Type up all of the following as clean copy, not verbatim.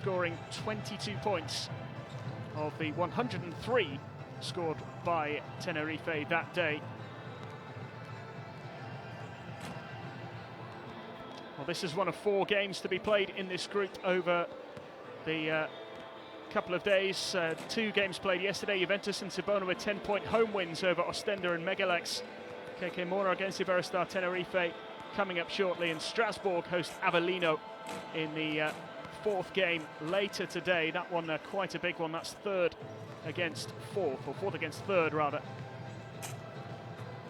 scoring 22 points of the 103 scored by Tenerife that day. Well, this is one of 4 games to be played in this group over the couple of days. 2 games played yesterday. Juventus and Cibona with 10-point home wins over Ostenda and Megalex. KK Mornar against Iberostar Tenerife coming up shortly, and Strasbourg host Avellino in the 4th game later today. That one quite a big one. That's 3rd against 4th, or 4th against 3rd rather.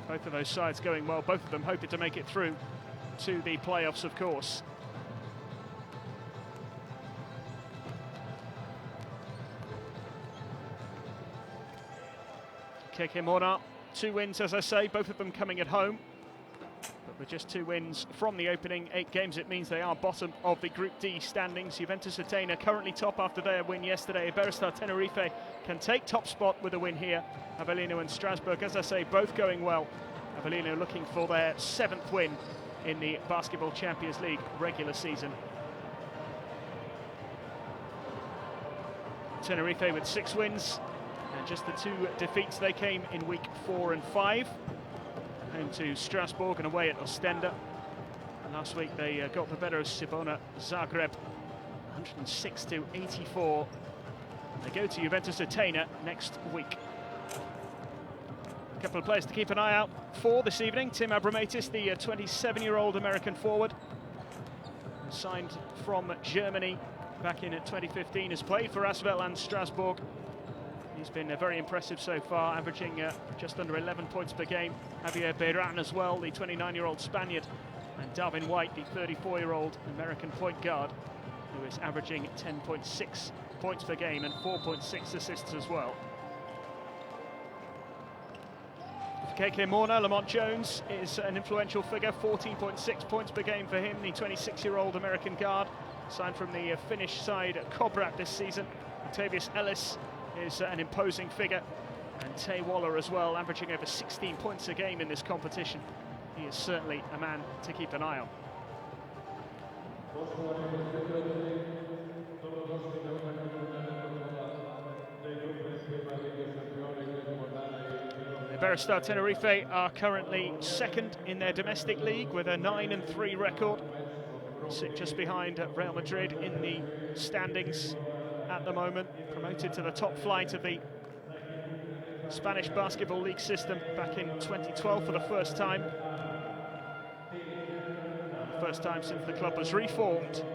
Both of those sides going well, both of them hoping to make it through to the playoffs, of course. KK Mornar, 2 wins, as I say, both of them coming at home. But with just 2 wins from the opening 8 games, it means they are bottom of the Group D standings. Juventus Athena currently top after their win yesterday. Iberostar Tenerife can take top spot with a win here. Avellino and Strasbourg, as I say, both going well. Avellino looking for their 7th win in the Basketball Champions League regular season. Tenerife with 6 wins, and just the 2 defeats. They came in week 4 and 5. Home to Strasbourg and away at Ostenda. And last week they got the better of Cibona Zagreb, 106-84. They go to Juventus Athena next week. A couple of players to keep an eye out for this evening. Tim Abramatis, the 27-year-old American forward, signed from Germany back in 2015, has played for Asvel and Strasbourg. He's been very impressive so far, averaging just under 11 points per game. Javier Beran as well, the 29-year-old Spaniard, and Darvin White, the 34-year-old American point guard, who is averaging 10.6 points per game and 4.6 assists as well. For KK Mornar, Lamont Jones is an influential figure, 14.6 points per game for him, the 26-year-old American guard, signed from the Finnish side Kobrat this season. Octavius Ellis is an imposing figure, and Tay Waller as well, averaging over 16 points a game in this competition. He is certainly a man to keep an eye on. Iberostar Tenerife are currently 2nd in their domestic league with a 9-3 record. Sit just behind Real Madrid in the standings at the moment, promoted to the top flight of the Spanish Basketball League system back in 2012 for the first time. First time since the club was reformed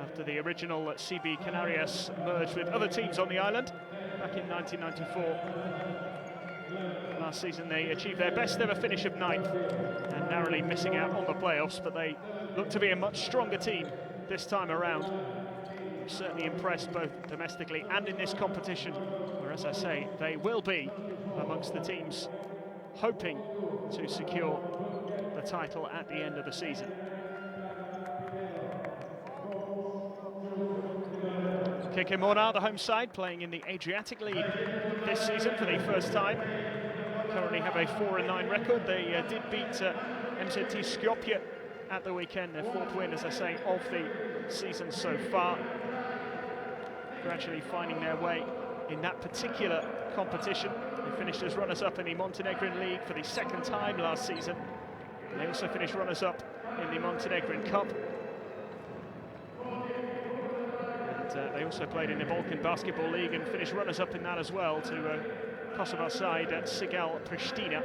after the original CB Canarias merged with other teams on the island back in 1994. Last season they achieved their best ever finish of 9th and narrowly missing out on the playoffs, but they look to be a much stronger team this time around. Certainly impressed both domestically and in this competition, where, as I say, they will be amongst the teams hoping to secure the title at the end of the season. KK Mornar, the home side, playing in the Adriatic League this season for the first time. Currently have a 4-9 record. They did beat MZT Skopje at the weekend, their 4th win, as I say, of the season so far. Gradually finding their way in that particular competition. They finished as runners-up in the Montenegrin League for the 2nd time last season. And they also finished runners-up in the Montenegrin Cup. And they also played in the Balkan Basketball League and finished runners-up in that as well to Kosovo side at Sigal Pristina.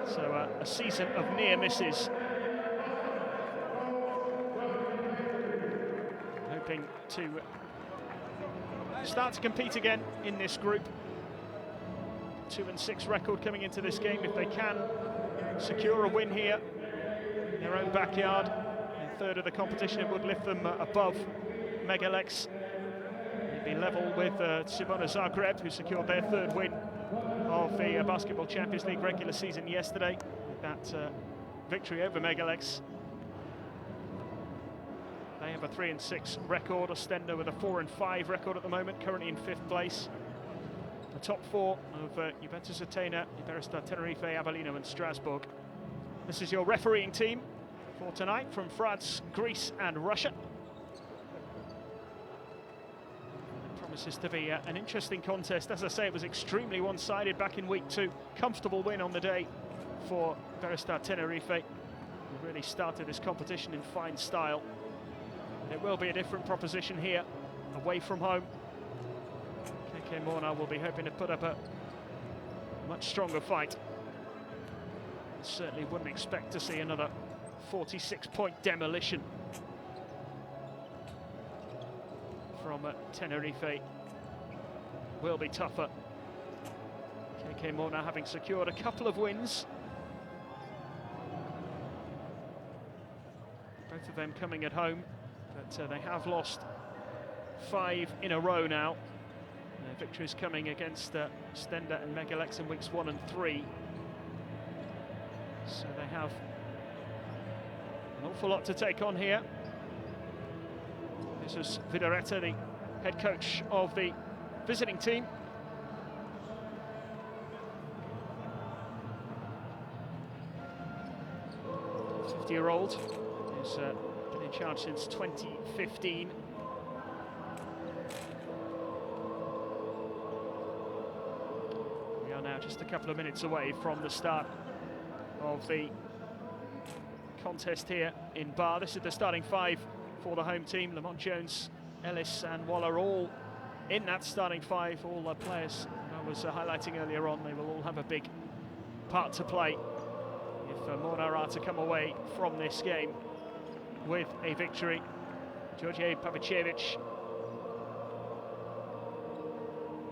So a season of near misses. Hoping to start to compete again in this group. 2-6 record coming into this game. If they can secure a win here in their own backyard, in 3rd of the competition, it would lift them above Megalex. They'd be level with Cibona Zagreb, who secured their 3rd win of the Basketball Champions League regular season yesterday with that victory over Megalex. They have a 3-6 record. Ostenda with a 4-5 record at the moment, currently in 5th place. The top 4 of Juventus Athena, Iberostar Tenerife, Avellino and Strasbourg. This is your refereeing team for tonight from France, Greece and Russia. This is to be an interesting contest. As I say, it was extremely one-sided back in week 2. Comfortable win on the day for Iberostar Tenerife. Who really started this competition in fine style. It will be a different proposition here, away from home. KK Mornar will be hoping to put up a much stronger fight. Certainly wouldn't expect to see another 46-point demolition from Tenerife. Will be tougher. KK Mornar having secured a couple of wins. Both of them coming at home, but they have lost 5 in a row now. Their victories coming against Stenda and Megalex in weeks 1 and 3. So they have an awful lot to take on here. This is Vidareta, the head coach of the visiting team. 50-year-old who's been in charge since 2015. We are now just a couple of minutes away from the start of the contest here in Bar. This is the starting 5 for the home team. Lamont Jones, Ellis and Waller all in that starting 5. All the players I was highlighting earlier on, they will all have a big part to play if Mornar are to come away from this game with a victory. George Pavicevic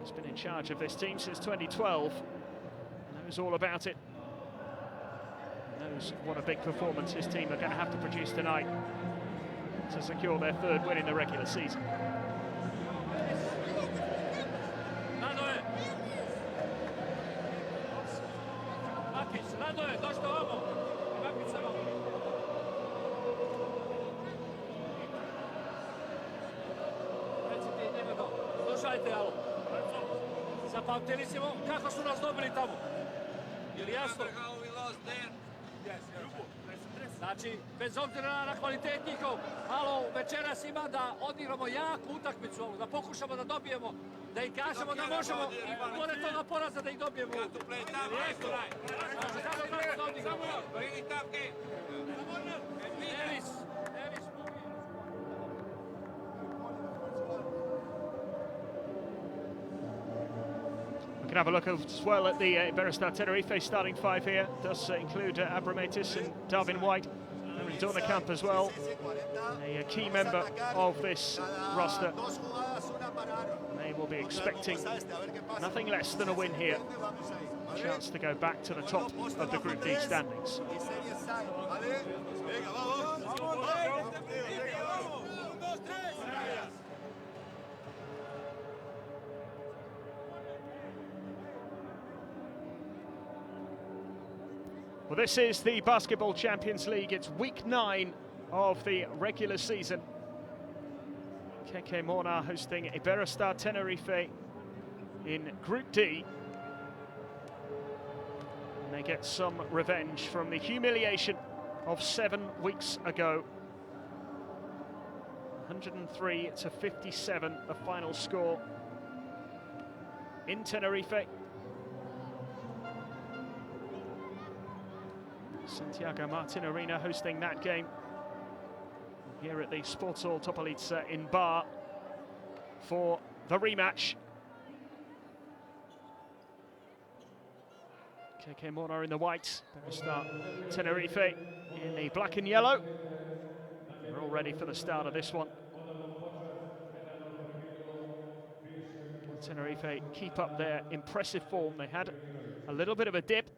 has been in charge of this team since 2012 and knows all about it. Knows what a big performance his team are going to have to produce tonight to secure their 3rd win in the regular season. Zapamtili smo kako su nas dobili tamo. Je li jasno? Znači, bez obzira na kvalitet njihov, malo večeras ima da odigramo jaku utakmicu, da pokušamo da dobijemo, da im kažemo da možemo i pored toga poraza da ih dobijemo. We can have a look as well at the Iberostar Tenerife starting 5 here. Does include Abrametis and Darwin White. And Dornekamp as well, a key member of this roster. They will be expecting nothing less than a win here. A chance to go back to the top of the Group D standings. Well, this is the Basketball Champions League. It's week 9 of the regular season. KK Mornar hosting Iberostar Tenerife in Group D. And they get some revenge from the humiliation of 7 weeks ago. 103-57, the final score in Tenerife. Santiago Martin Arena hosting that game here at the Sports Hall Topolitsa in Bar for the rematch. KK Mornar in the white, Iberostar Tenerife in the black and yellow. We're all ready for the start of this one. Tenerife keep up their impressive form. They had a little bit of a dip.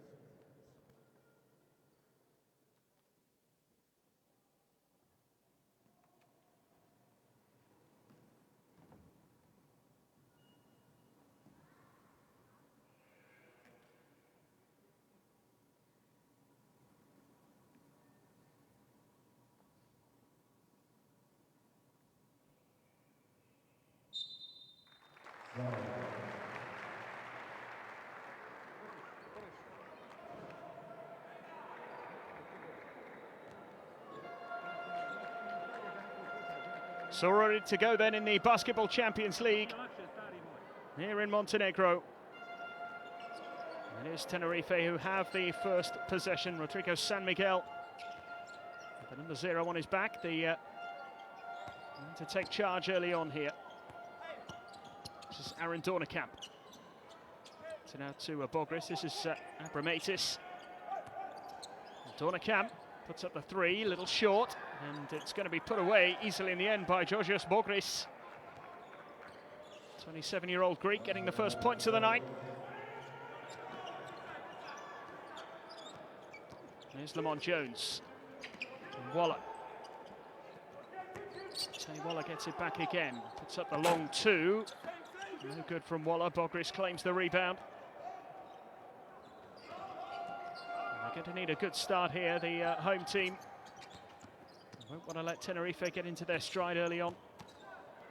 So we're ready to go then in the Basketball Champions League. here in Montenegro. It is Tenerife who have the first possession. Rodrigo San Miguel, the number 0 on his back, to take charge early on here. This is Aaron Dornekamp. So now to Bogris. This is Abramatis. Dornekamp puts up the 3, little short, and it's going to be put away easily in the end by Georgios Bogris. 27-year-old Greek getting the first points of the night. There's Lamont Jones. And Waller. Tony Waller gets it back again. Puts up the long 2. No good from Waller. Bogris claims the rebound. And they're going to need a good start here, the home team. Won't want to let Tenerife get into their stride early on.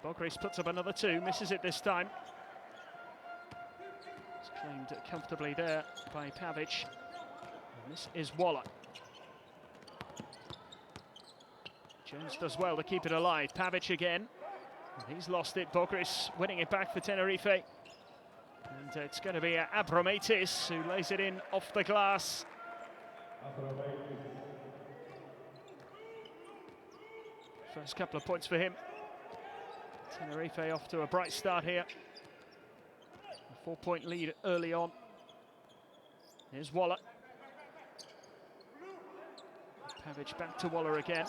Bogris puts up another 2, misses it this time. It's claimed comfortably there by Pavic. And this is Waller. Jones does well to keep it alive. Pavic again. And he's lost it. Bogris winning it back for Tenerife. And it's going to be Abramatis who lays it in off the glass. First couple of points for him. Tenerife off to a bright start here. A 4-point lead early on. Here's Waller. Pavic back to Waller again.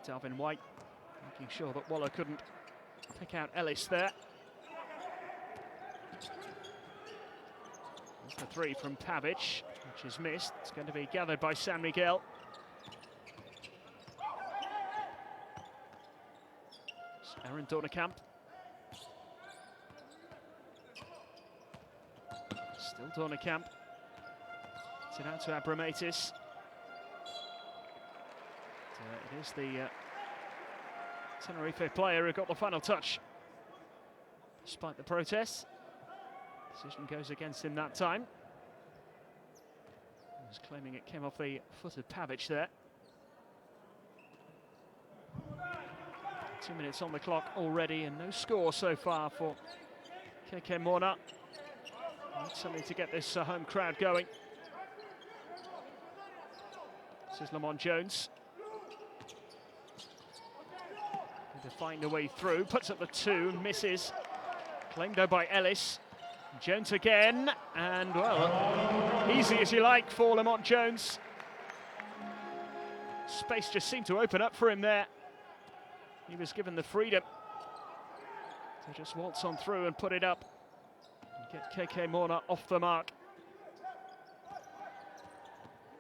Dalvin White making sure that Waller couldn't pick out Ellis there. That's the 3 from Pavic, which is missed. It's going to be gathered by San Miguel. It's Aaron Dornekamp. Still Dornekamp. It's it out to Abramatis. It is the Tenerife player who got the final touch. Despite the protests, decision goes against him that time. He was claiming it came off the foot of Pavic there. 2 minutes on the clock already and no score so far for KK Mornar. Need something to get this home crowd going. This is Lamont Jones. To find a way through, puts up the 2, misses. Claimed though by Ellis. Jones again, and well, easy as you like for Lamont Jones. Space just seemed to open up for him there. He was given the freedom to just waltz on through and put it up. And get KK Mornar off the mark.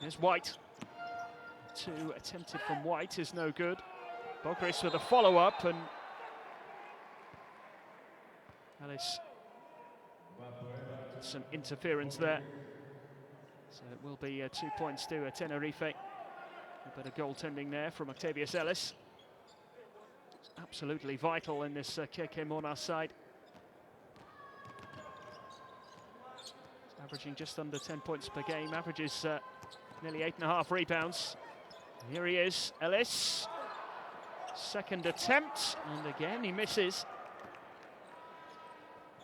There's White. 2 attempted from White is no good. Bogris with a follow-up, and Ellis some interference there. So it will be 2 points to Tenerife. A bit of goaltending there from Octavius Ellis. It's absolutely vital in this KK Mornar side. It's averaging just under 10 points per game, averages nearly 8.5 rebounds. And here he is, Ellis. Second attempt, and again he misses.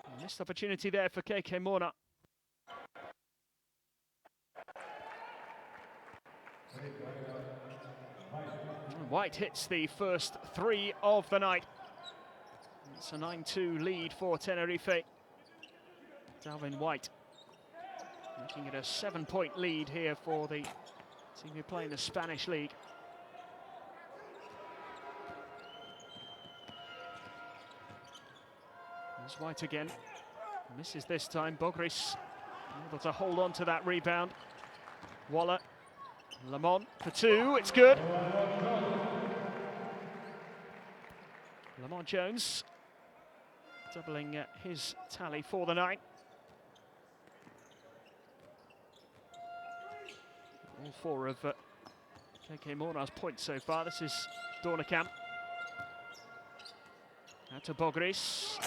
A missed opportunity there for KK Mornar. White hits the first 3 of the night. It's a 9-2 lead for Tenerife. Dalvin White making it a 7-point lead here for the team who play in the Spanish League. There's White again. Misses this time. Bogris able to hold on to that rebound. Waller. Lamont for 2. It's good. Lamont Jones doubling his tally for the night. All 4 of KK Mornar's points so far. This is Dornekamp. Out to Bogris.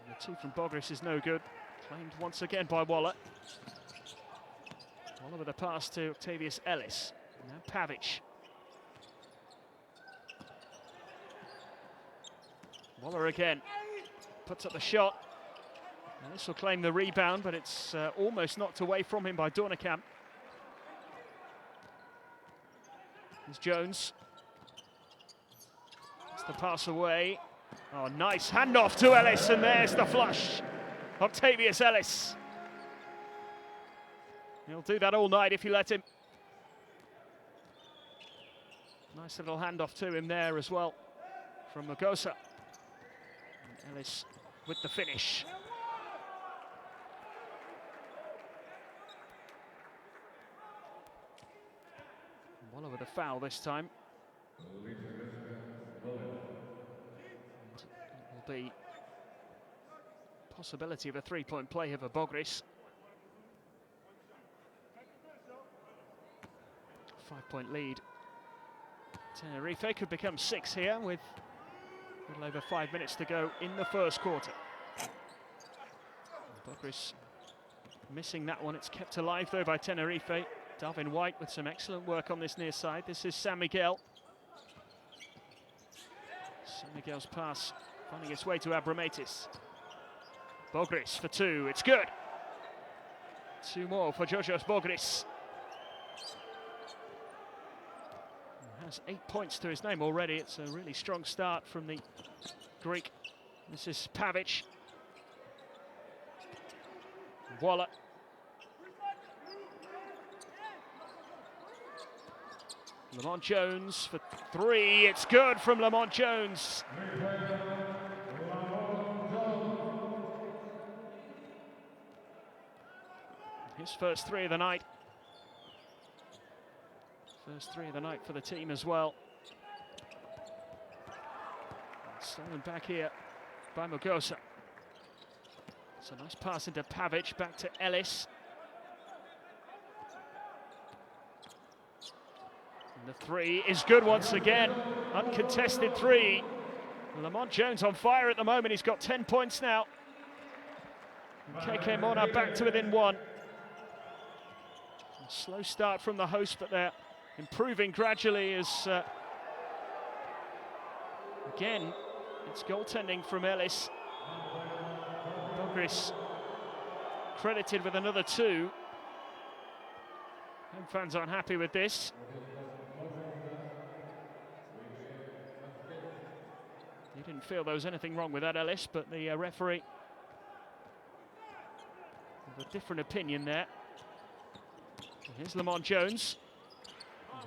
The 2 from Bogris is no good. Claimed once again by Waller. Waller with a pass to Octavius Ellis. Now Pavic. Waller again, puts up the shot. And this will claim the rebound, but it's almost knocked away from him by Dornekamp. Here's Jones. It's the pass away. Oh, nice handoff to Ellis, and there's the flush. Octavius Ellis. He'll do that all night if you let him. Nice little handoff to him there as well from Magosa. And Ellis with the finish. Waller with a foul this time. And it will be possibility of a three-point play here for Bogris. 5-point lead. Tenerife could become 6 here with a little over 5 minutes to go in the first quarter. Bogris missing that one. It's kept alive though by Tenerife. Darvin White with some excellent work on this near side. This is San Miguel. San Miguel's pass finding its way to Abramatis. Bogris for 2, it's good. 2 more for Georgios Bogris. He has 8 points to his name already. It's a really strong start from the Greek. This is Pavic. Waller. Lamont Jones for 3, it's good from Lamont Jones. His first 3 of the night. First 3 of the night for the team as well. Stolen back here by Magosa. It's a nice pass into Pavic, back to Ellis. And the 3 is good once again. Uncontested 3. Lamont Jones on fire at the moment. He's got 10 points now. And KK Mornar back to within 1. A slow start from the host, but they're improving gradually as again it's goaltending from Ellis. Bogris credited with another 2. Home fans aren't happy with this. He didn't feel there was anything wrong with that, Ellis, but the referee with a different opinion there. Here's Lamont Jones.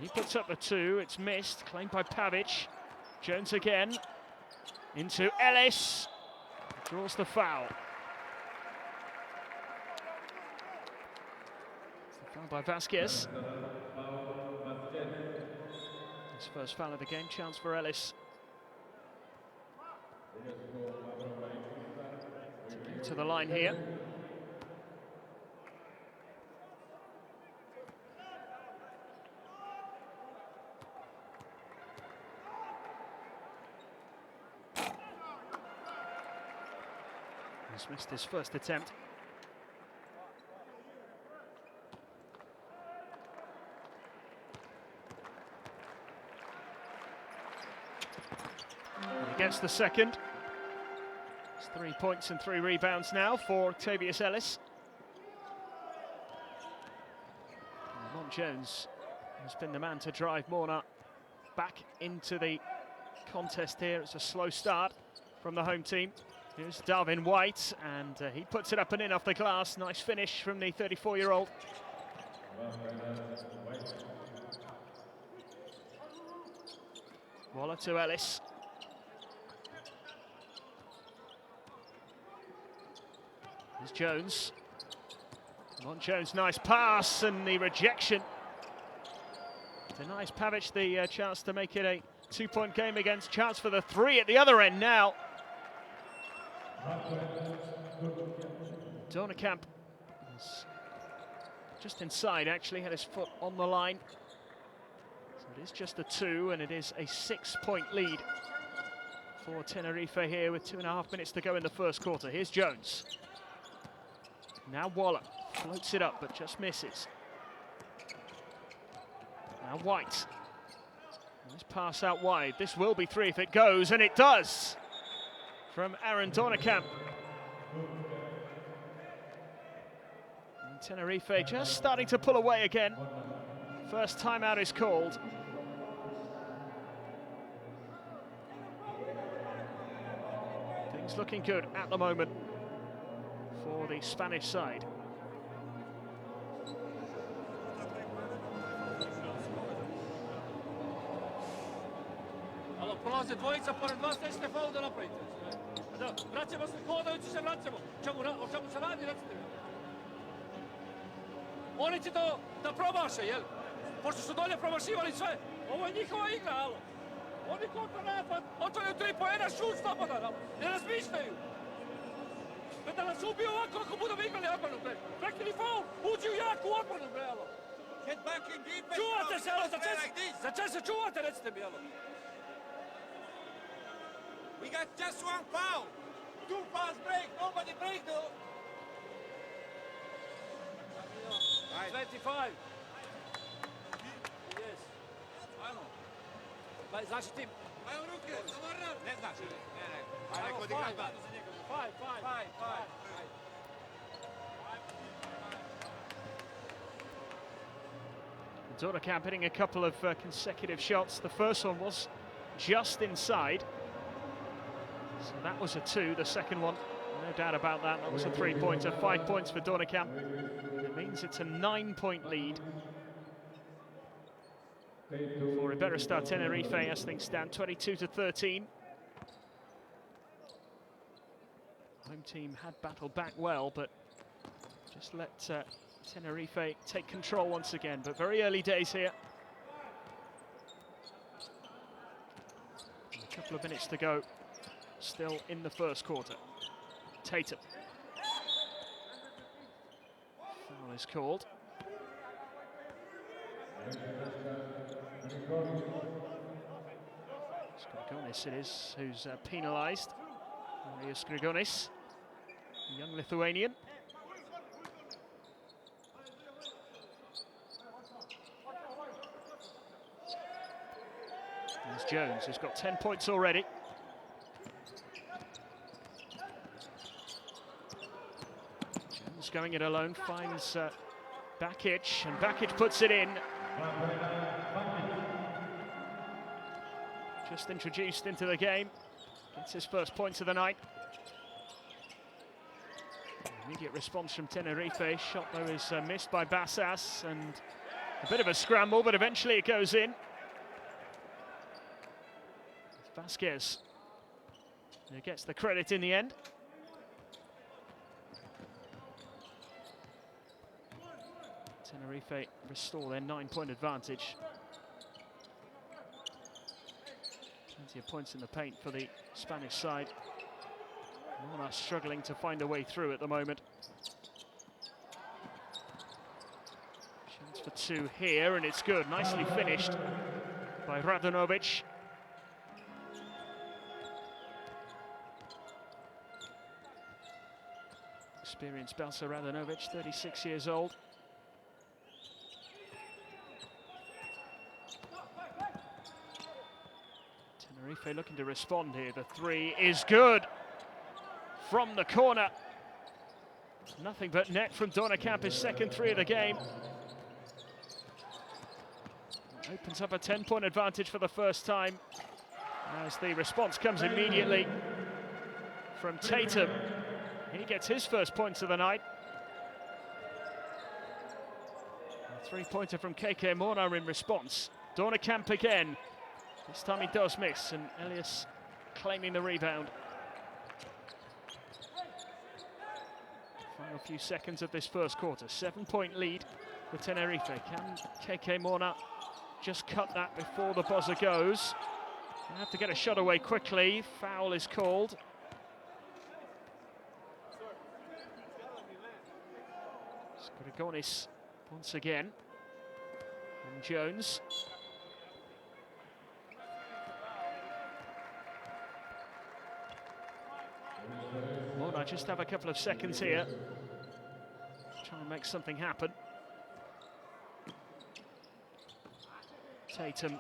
He puts up the 2, it's missed, claimed by Pavic. Jones again, into Ellis, draws the foul. It's the foul by Vasquez. His first foul of the game, chance for Ellis. To the line here. He's missed his first attempt. And he gets the second. It's 3 points and 3 rebounds now for Octavius Ellis. And Lamont Jones has been the man to drive Mornar back into the contest here. It's a slow start from the home team. Here's Darvin White, and he puts it up and in off the glass. Nice finish from the 34-year-old. Waller to Ellis. Here's Jones. Lamont Jones, nice pass, and the rejection denies Pavic the chance to make it a 2-point game against. Chance for the 3 at the other end now. Dornekamp is just inside, actually, had his foot on the line. So it is just a 2, and it is a 6-point lead for Tenerife here with 2.5 minutes to go in the first quarter. Here's Jones. Now Waller floats it up, but just misses. Now White. Nice pass out wide. This will be 3 if it goes, and it does. from Aaron Dornekamp. And Tenerife just starting to pull away again. First timeout is called. Things looking good at the moment for the Spanish side. Prolaze dvojica pored vas, nećete faul da napravite. Da, vraćamo se, hodajući se vraćamo. O čemu se radi, recite mi. Oni će da promaše, jel? Pošto su dolje promašivali sve. Ovo je njihova igra, alo. Oni kontra napad, otvaraju 3 poena, šut slobodan, alo. Ne razmišljaju. Da nas ubiju ovako ako budemo igrali odbranu, bre. Prekini faul, uđi u jaku odbranu, bre, alo. Čuvate se, alo, za čem se čuvate, recite mi, alo. We got just 1 foul. 2 fouls break. Nobody break the... 25. Yes. Ajmo. Znači ti... Ajmo ruke, Mornar. Ne znaš. Ne. Ajmo, five. Dornekamp hitting a couple of consecutive shots. The first one was just inside. So that was a 2, the second one, no doubt about that. That was a 3-pointer, 5 points for Dornekamp. It means it's a 9-point lead for Iberostar Tenerife as things stand, 22-13. Home team had battled back well, but just let Tenerife take control once again. But very early days here. A couple of minutes to go. Still in the first quarter. Tatum. Foul is called. Skrigonis it is who's penalised. Marius Skrigonis, a young Lithuanian. There's Jones, who's got 10 points already. Going it alone, finds Bakic, and Bakic puts it in. Just introduced into the game, gets his first points of the night. Immediate response from Tenerife, shot though is missed by Bassas, and a bit of a scramble, but eventually it goes in. Vasquez who gets the credit in the end. Tenerife restore their 9-point advantage. Plenty of points in the paint for the Spanish side. Mornar struggling to find a way through at the moment. Chance for 2 here, and it's good. Nicely finished by Radanovic. Experienced Belsa Radanovic, 36 years old. Tenerife looking to respond here. The 3 is good from the corner. Nothing but net from Dornekamp, his second 3 of the game. Opens up a 10-point advantage for the first time as the response comes immediately from Tatum. He gets his first points of the night. A 3-pointer from KK Mornar in response. Dornekamp again. This time he does miss, and Elias claiming the rebound. Final few seconds of this first quarter. 7-point lead for Tenerife. Can KK Mornar just cut that before the buzzer goes? They have to get a shot away quickly. Foul is called. Skrigonis once again. And Jones. Mornar just have a couple of seconds here. Try and make something happen. Tatum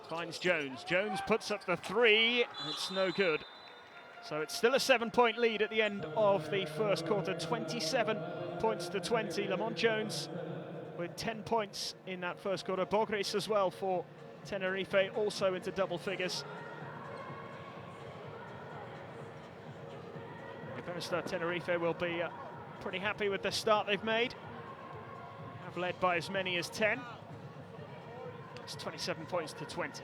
finds Jones. Jones puts up the 3. It's no good. So it's still a 7-point lead at the end of the first quarter, 27 points to 20. Lamont Jones with 10 points in that first quarter. Bogris as well for Tenerife, also into double figures. Iberostar Tenerife will be pretty happy with the start they've made. They have led by as many as 10. It's 27 points to 20.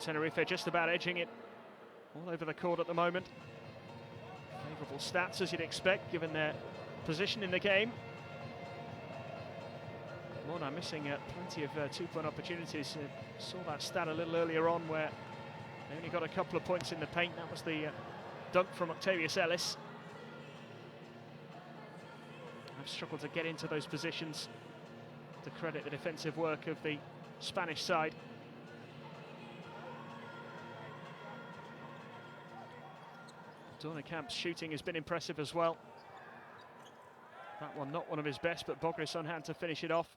Tenerife just about edging it all over the court at the moment. Favourable stats as you'd expect given their position in the game. Mornar missing plenty of 2-point opportunities. Saw that stat a little earlier on where they only got a couple of points in the paint. That was the dunk from Octavius Ellis. I've struggled to get into those positions to credit the defensive work of the Spanish side. Dornekamp's shooting has been impressive as well. That one not one of his best, but Bogris on hand to finish it off.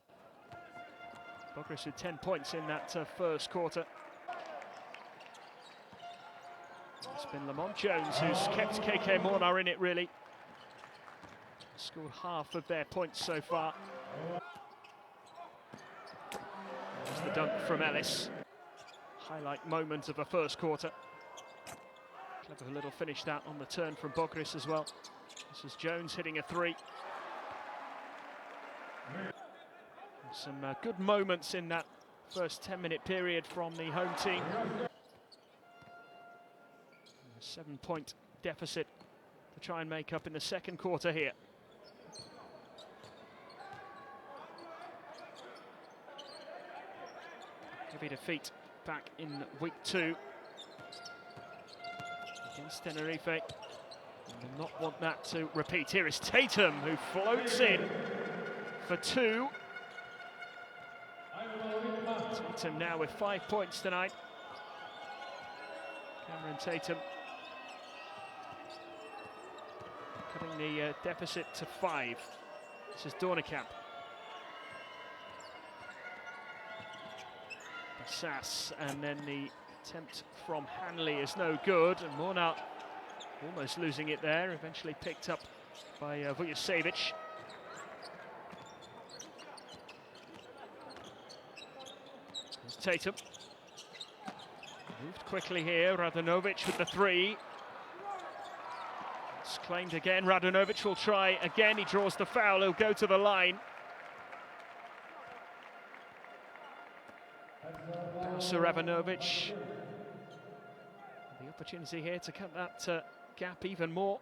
Bogris with 10 points in that first quarter. It's been Lamont Jones who's kept KK Mornar in it, really. Scored half of their points so far. There's the dunk from Ellis. Highlight moment of the first quarter. Clever little finish that on the turn from Bogris as well. This is Jones hitting a three. Some good moments in that first 10-minute period from the home team. A 7-point deficit to try and make up in the second quarter here. Heavy defeat back in week 2 against Tenerife. They will not want that to repeat. Here is Tatum, who floats in for 2. Tatum now with 5 points tonight. Cameron Tatum cutting the deficit to 5. This is Dornekamp. Sass, and then the attempt from Hanley is no good, and Mornar almost losing it there, eventually picked up by Vujasevic. There's Tatum. Moved quickly here, Radanovic with the 3. It's claimed again, Radanovic will try again, he draws the foul, he'll go to the line. Radanovic. The opportunity here to cut that gap even more.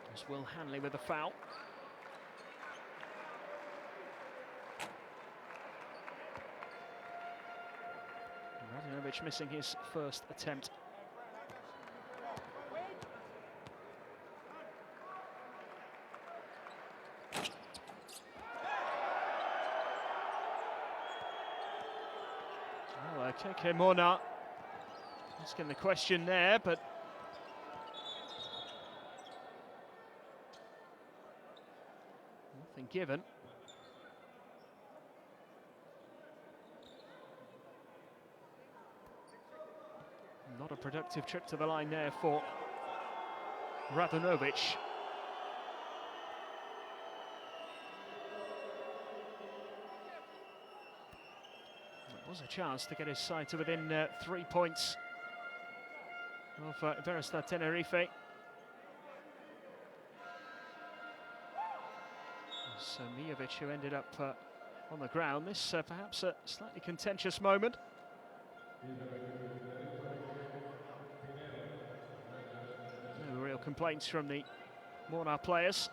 There's Will Hanley with the foul. Radanovic missing his first attempt. KK Mornar asking the question there, but nothing given. Not a productive trip to the line there for Radanovic. Was a chance to get his side to within 3 points of Iberostar Tenerife. So Mijovic, who ended up on the ground. This perhaps a slightly contentious moment. No real complaints from the Mornar players.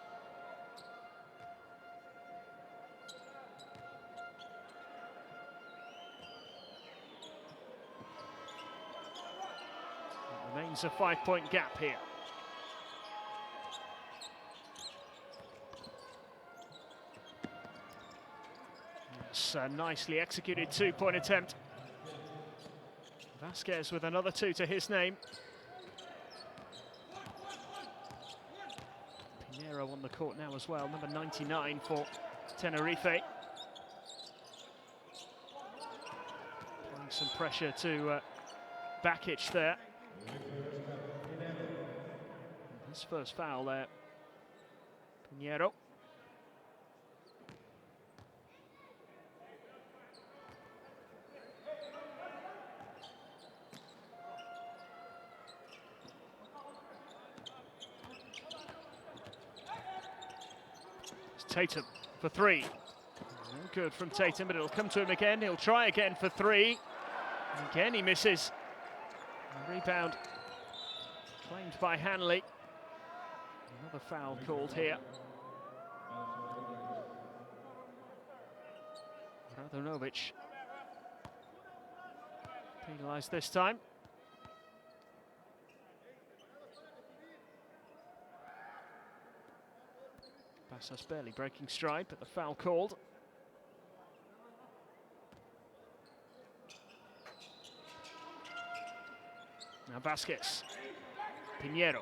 remains a 5-point gap here. It's a nicely executed 2-point attempt. Vasquez with another 2 to his name. Pinheiro on the court now as well, number 99 for Tenerife. Applying some pressure to Bakic there. His first foul there. Pinheiro. Tatum for 3. No good from Tatum, but it'll come to him again. He'll try again for 3. Again he misses. A rebound claimed by Hanley. Another foul called here. Radanovic penalised this time. Bassas barely breaking stride, but the foul called. Now Vasquez. Pinheiro.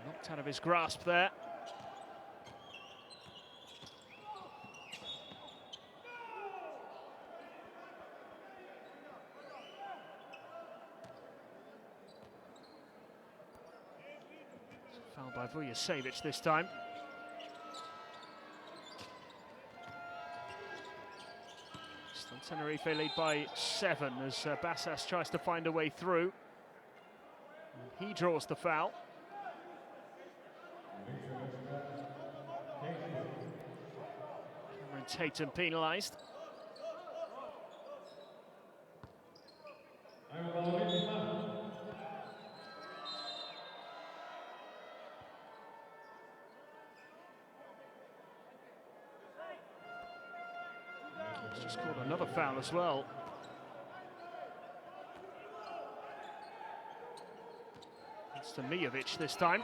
Knocked out of his grasp there. Foul by Vujasevic this time. Still Tenerife lead by 7 as Bassas tries to find a way through. And he draws the foul. Cameron Tatum penalised. Just called another foul as well. It's to Mijovic this time.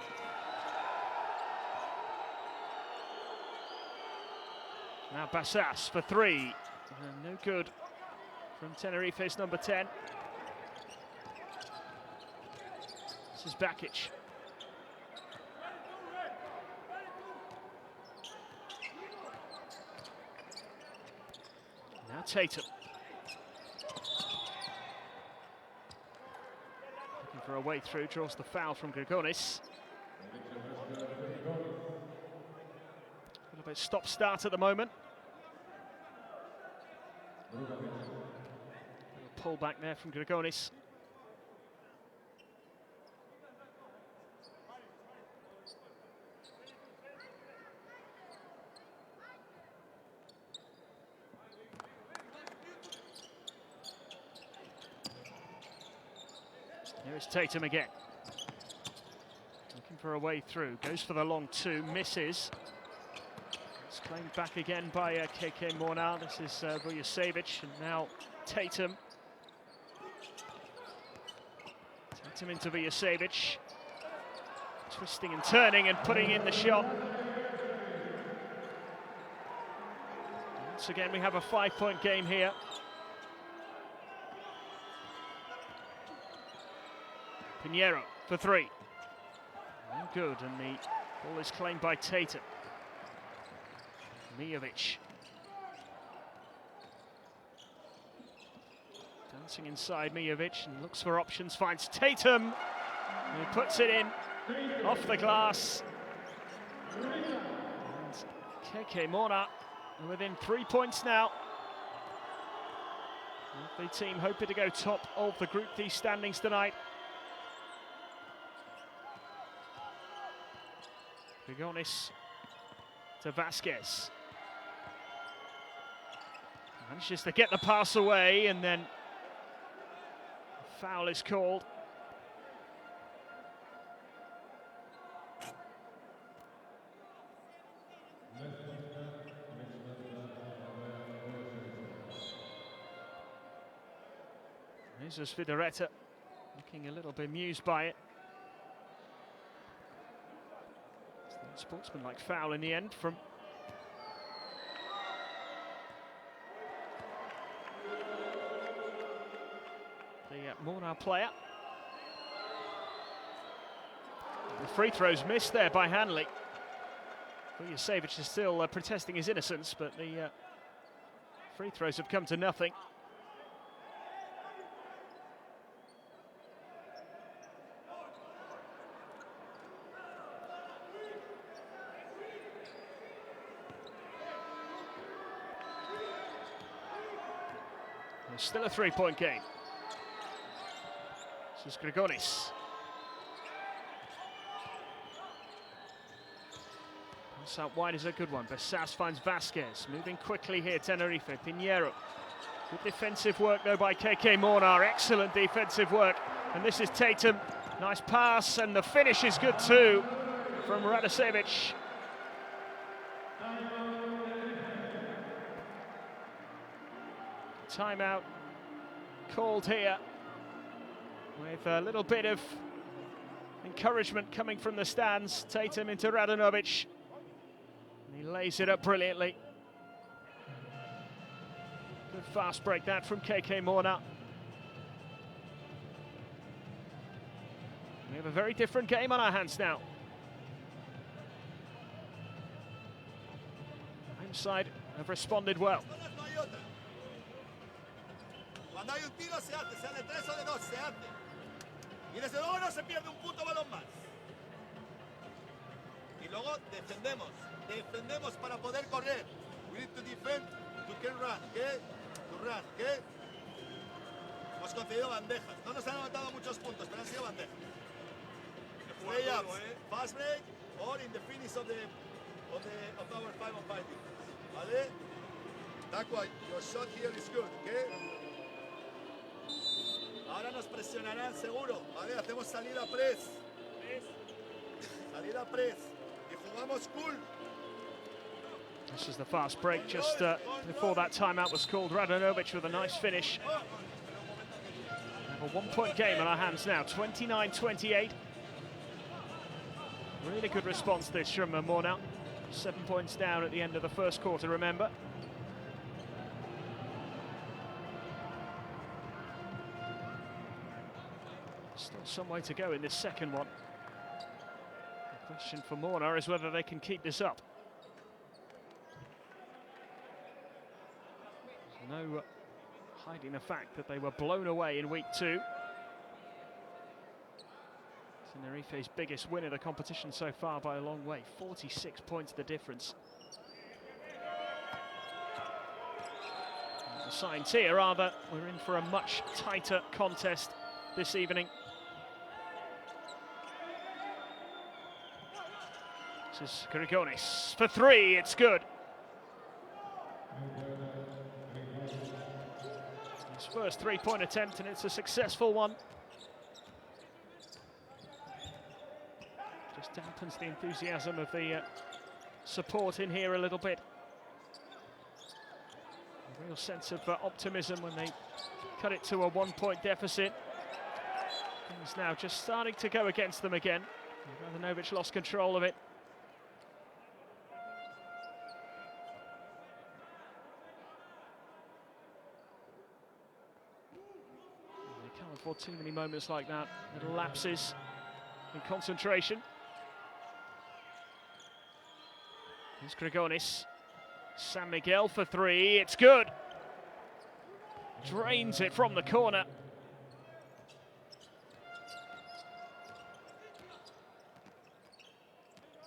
Now Bassas for 3. No good from Tenerife's number 10. This is Bakic. Now Tatum. Looking for a way through, draws the foul from Grigonis. A little bit stop-start at the moment. A little pull back there from Grigonis. Here's Tatum again. Looking for a way through. Goes for the long 2, misses. It's claimed back again by KK Mornar. This is Vujasevic, and now Tatum. Tatum into Vujasevic. Twisting and turning and putting in the shot. Once again, we have a 5-point game here. Pinheiro for 3. No good, and the ball is claimed by Tatum. Mijovic. Dancing inside Mijovic and looks for options, finds Tatum. And he puts it in off the glass. And KK Mornar are within 3 points now. The team hoping to go top of the Group D standings tonight. Grigonis to Vasquez. Manages to get the pass away, and then a foul is called. Here's Svidoretta looking a little bemused by it. Sportsmanlike foul in the end from the Mornar player. The free throws missed there by Hanley. Vujasevic is still protesting his innocence, but the free throws have come to nothing. It's still a three-point game. This is Grigonis. Pass out wide is a good one. Besas finds Vasquez. Moving quickly here, Tenerife. Pinheiro. Good defensive work though by KK Mornar. Excellent defensive work. And this is Tatum. Nice pass, and the finish is good too from Radicevic. Timeout called here with a little bit of encouragement coming from the stands. Tatum into Radanovic. He lays it up brilliantly. Good fast break that from KK Mornar. We have a very different game on our hands now. Home side have responded well. Cuando hay un tiro se hace, sea de 3 o de 2, se hace. Y desde luego no se pierde un puto balón más. Y luego defendemos para poder correr. We need to defend to can run, ¿qué? To run, ¿qué? Hemos concedido bandejas. No nos han anotado muchos puntos, pero han sido bandejas. Layups, fast break, or in the finish of our 5-on-5 defense. ¿Vale? That's why your shot here is good, ¿qué? Ahora nos presionarán seguro, ¿vale? Hacemos salida press. Salida press. Y jugamos cool. This is the fast break just before that timeout was called. Radanovic with a nice finish. We have a 1-point game on our hands now, 29-28. Really good response this from Mornar. 7 points down at the end of the first quarter, remember. Still some way to go in this second one. The question for Mornar is whether they can keep this up. There's no hiding the fact that they were blown away in week 2. Tenerife's biggest win of the competition so far by a long way. 46 points the difference. The signs here are that we're in for a much tighter contest this evening. This is Grigonis for 3, it's good. His first three-point attempt, and it's a successful one. Just dampens the enthusiasm of the support in here a little bit. A real sense of optimism when they cut it to a 1-point deficit. Things now just starting to go against them again. Radanovic lost control of it. They can't afford too many moments like that, little lapses in concentration. Here's Grigonis. San Miguel for 3, it's good. Drains it from the corner.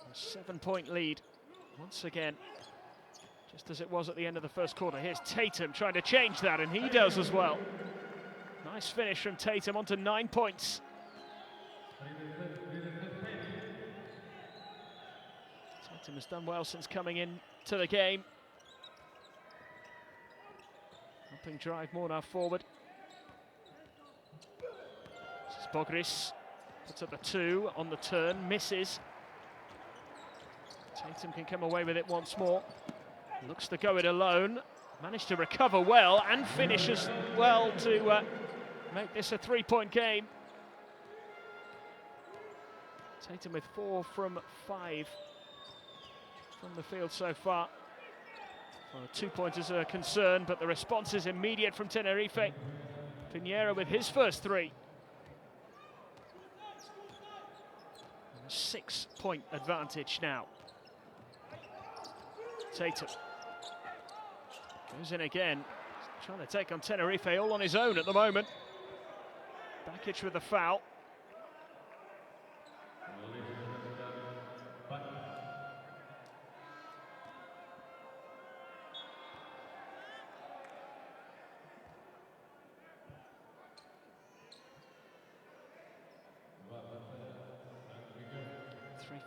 A 7-point lead once again, just as it was at the end of the first quarter. Here's Tatum trying to change that, and he does as well. Nice finish from Tatum, onto 9 points. Tatum has done well since coming in to the game. Helping drive Mornar forward. This is Bogris. Puts up a 2 on the turn, misses. Tatum can come away with it once more. Looks to go it alone. Managed to recover well and finishes well to make this a 3-point game. Tatum with 4 from 5 from the field so far. Well, 2-pointers are concerned, but the response is immediate from Tenerife. Pinheiro with his first 3. 6-point advantage now. Tatum goes in again, trying to take on Tenerife all on his own at the moment. Bakic with the foul.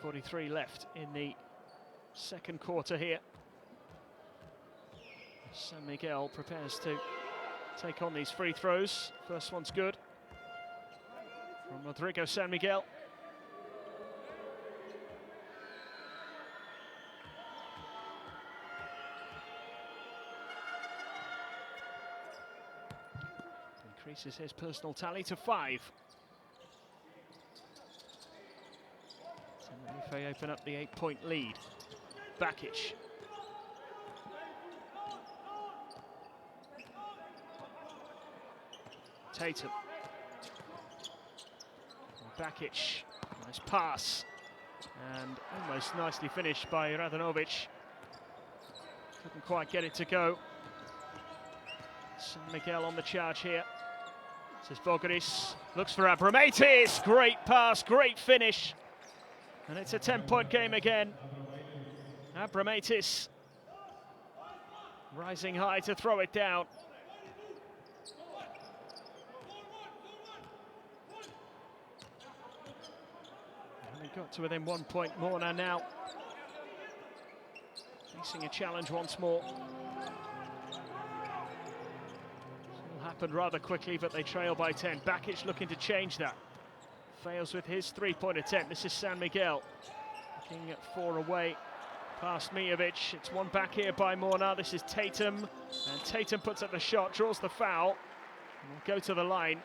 .43 left in the second quarter here. San Miguel prepares to take on these free throws. First one's good from Rodrigo San Miguel. Increases his personal tally to 5. Tenerife open up the 8-point lead. Bakic. Tatum. Bakic. Nice pass. And almost nicely finished by Radanovic. Couldn't quite get it to go. San Miguel on the charge here. This is Bogoris. Looks for Abromaitis. Great pass, great finish. And it's a 10-point game again. Abromaitis rising high to throw it down. And they got to within 1 point. Mornar now facing a challenge once more. It all happened rather quickly, but they trail by 10. Bakic looking to change that. Fails with his 3-point attempt. This is San Miguel looking at 4 away past Mijovic. It's one back here by Mornar. This is Tatum, and Tatum puts up the shot, draws the foul, and will go to the line.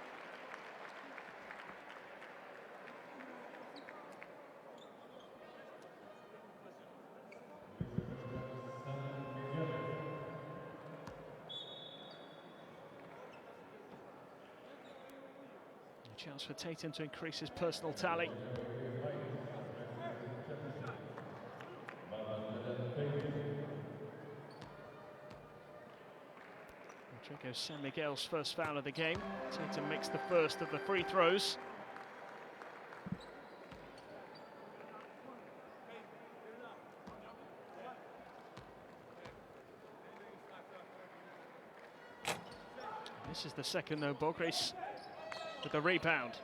Chance for Tatum to increase his personal tally. Rodrigo San Miguel's first foul of the game. Tatum makes the first of the free throws. This is the second though. Bogoris with the rebound.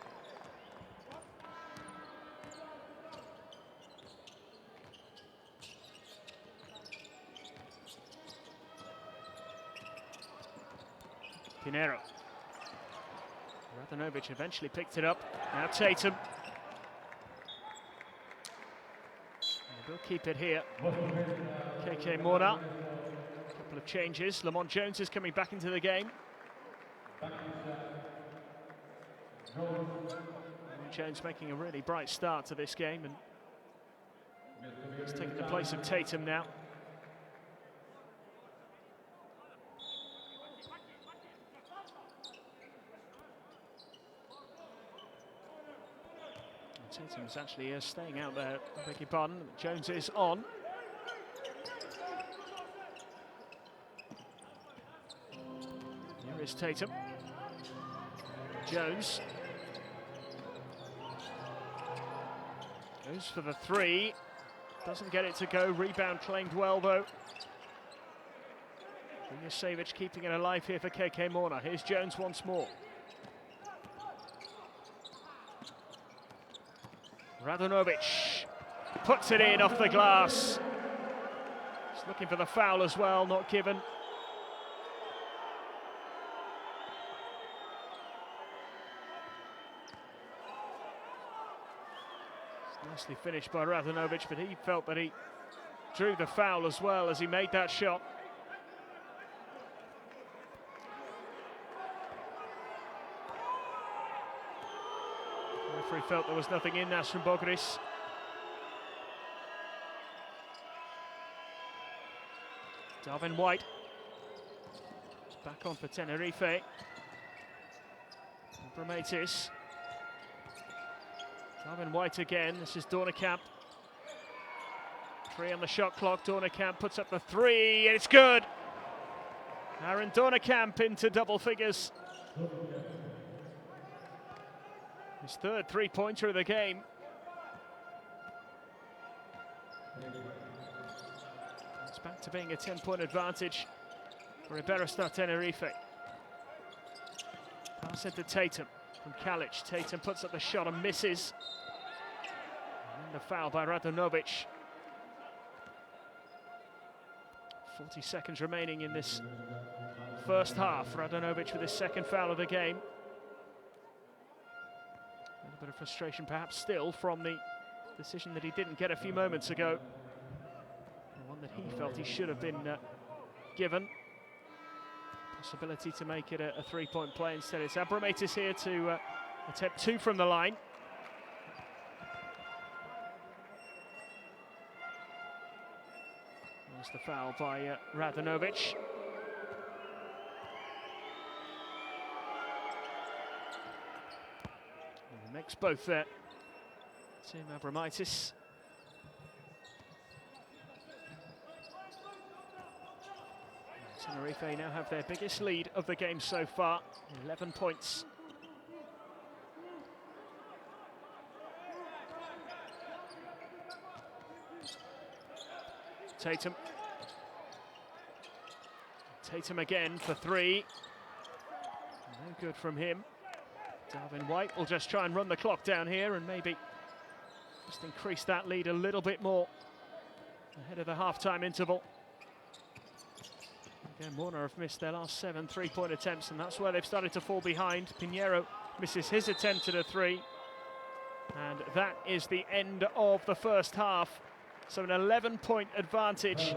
Pinheiro. Radanovic eventually picked it up. Now Tatum. And they'll keep it here. KK Mornar. A couple of changes. Lamont Jones is coming back into the game. Jones making a really bright start to this game, and he's taking the place of Tatum now. And Tatum's actually staying out there, I beg your pardon. Jones is on. Here is Tatum. Jones. Goes for the 3, doesn't get it to go. Rebound claimed well though. Savic keeping it alive here for KK Mornar. Here's Jones once more. Radanovic puts it in off the glass. He's looking for the foul as well, not given. Nicely finished by Radanovic, but he felt that he drew the foul as well as he made that shot. Referee felt there was nothing in that from Bogris. Darwin White is back on for Tenerife. Bromaitis. Darwin White again. This is Dornekamp. 3 on the shot clock. Dornekamp puts up the 3, and it's good. Aaron Dornekamp into double figures. His third three-pointer of the game. It's back to being a 10-point advantage for Iberostar Tenerife. Pass it to Tatum from Kalic. Tatum puts up the shot and misses. And the foul by Radanovic. 40 seconds remaining in this first half. Radanovic with his second foul of the game. A little bit of frustration perhaps still from the decision that he didn't get a few moments ago. The one that he felt he should have been given. Possibility to make it a three-point play. Instead it's Abromaitis here to attempt 2 from the line. There's the foul by Radanovic. And makes both there. Tim Abromaitis. Tenerife now have their biggest lead of the game so far, 11 points. Tatum. Tatum again for 3. No good from him. Darwin White will just try and run the clock down here and maybe just increase that lead a little bit more ahead of the half-time interval. Again, Mornar have missed their last 7 three-point attempts, and that's where they've started to fall behind. Pinheiro misses his attempt at a 3. And that is the end of the first half. So an 11-point advantage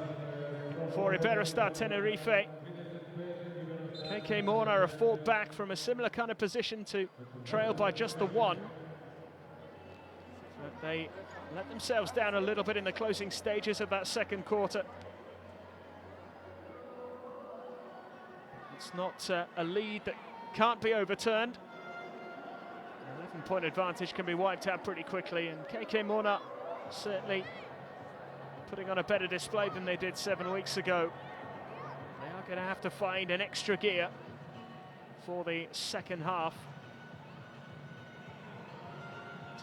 for Iberostar Tenerife. KK Mornar have fought back from a similar kind of position to trail by just the 1. But they let themselves down a little bit in the closing stages of that second quarter. It's not a lead that can't be overturned. An 11-point advantage can be wiped out pretty quickly, and KK Mornar certainly putting on a better display than they did 7 weeks ago. They are going to have to find an extra gear for the second half.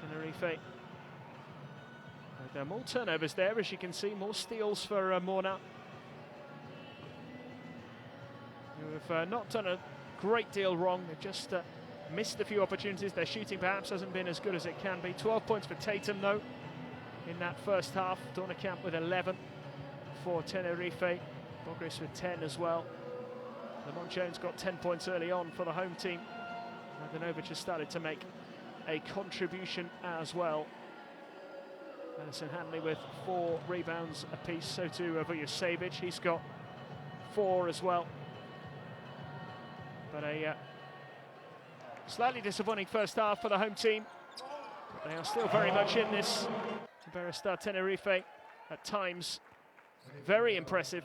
Tenerife. There are more turnovers there, as you can see, more steals for Mornar, who have not done a great deal wrong. They've just missed a few opportunities. Their shooting perhaps hasn't been as good as it can be. 12 points for Tatum though in that first half. Dornekamp with 11 for Tenerife. Bogris with 10 as well. Lamont Jones got 10 points early on for the home team. Radanovic has started to make a contribution as well. Madison Hanley with 4 rebounds apiece. So too Vujosevic. He's got 4 as well. But a slightly disappointing first half for the home team. But they are still very much in this. Iberostar Tenerife at times very impressive.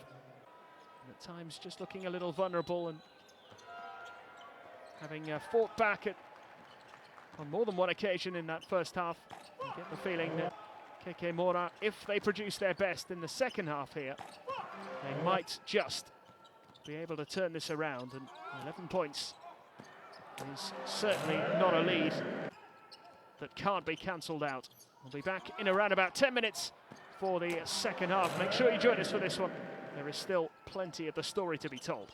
And at times just looking a little vulnerable and having fought back on more than one occasion in that first half. You get the feeling that KK Mornar, if they produce their best in the second half here, they might just be able to turn this around, and 11 points is certainly not a lead that can't be cancelled out. We'll be back in around about 10 minutes for the second half. Make sure you join us for this one. There is still plenty of the story to be told.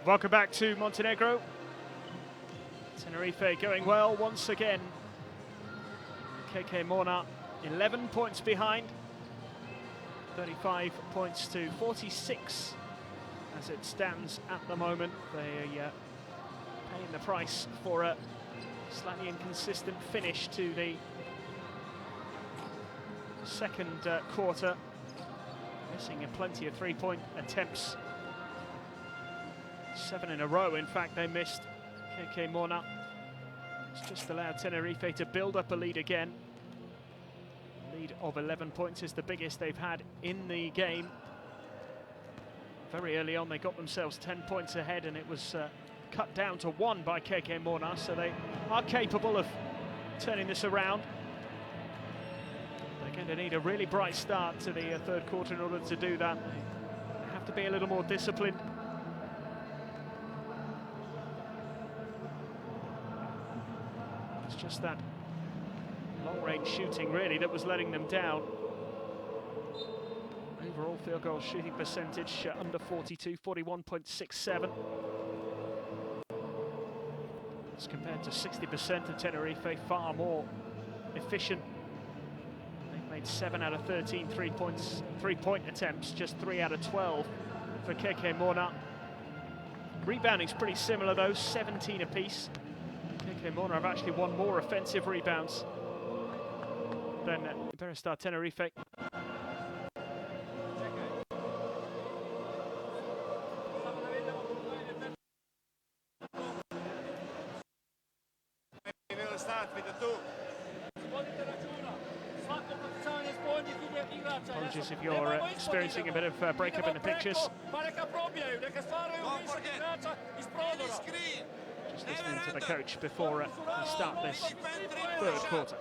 Welcome back to Montenegro. Tenerife going well once again. KK Mornar 11 points behind. 35 points to 46 as it stands at the moment. They are paying the price for a slightly inconsistent finish to the second quarter. Missing plenty of three-point attempts. 7 in a row, in fact, they missed. KK Mornar. It's just allowed Tenerife to build up a lead again. Lead of 11 points is the biggest they've had in the game. Very early on, they got themselves 10 points ahead, and it was cut down to 1 by KK Mornar, so they are capable of turning this around. They're going to need a really bright start to the third quarter in order to do that. They have to be a little more disciplined. It's just that long-range shooting, really, that was letting them down. Overall field goal shooting percentage under 42, 41.67. As compared to 60% of Tenerife, far more efficient. They've made 7 out of 13 three-point attempts, just 3 out of 12 for KK Mornar. Rebounding's pretty similar though, 17 apiece. KK Mornar have actually won more offensive rebounds than Iberostar Tenerife. Apologies if you're experiencing a bit of breakup in the pictures. Just listening to the coach before we start this third quarter.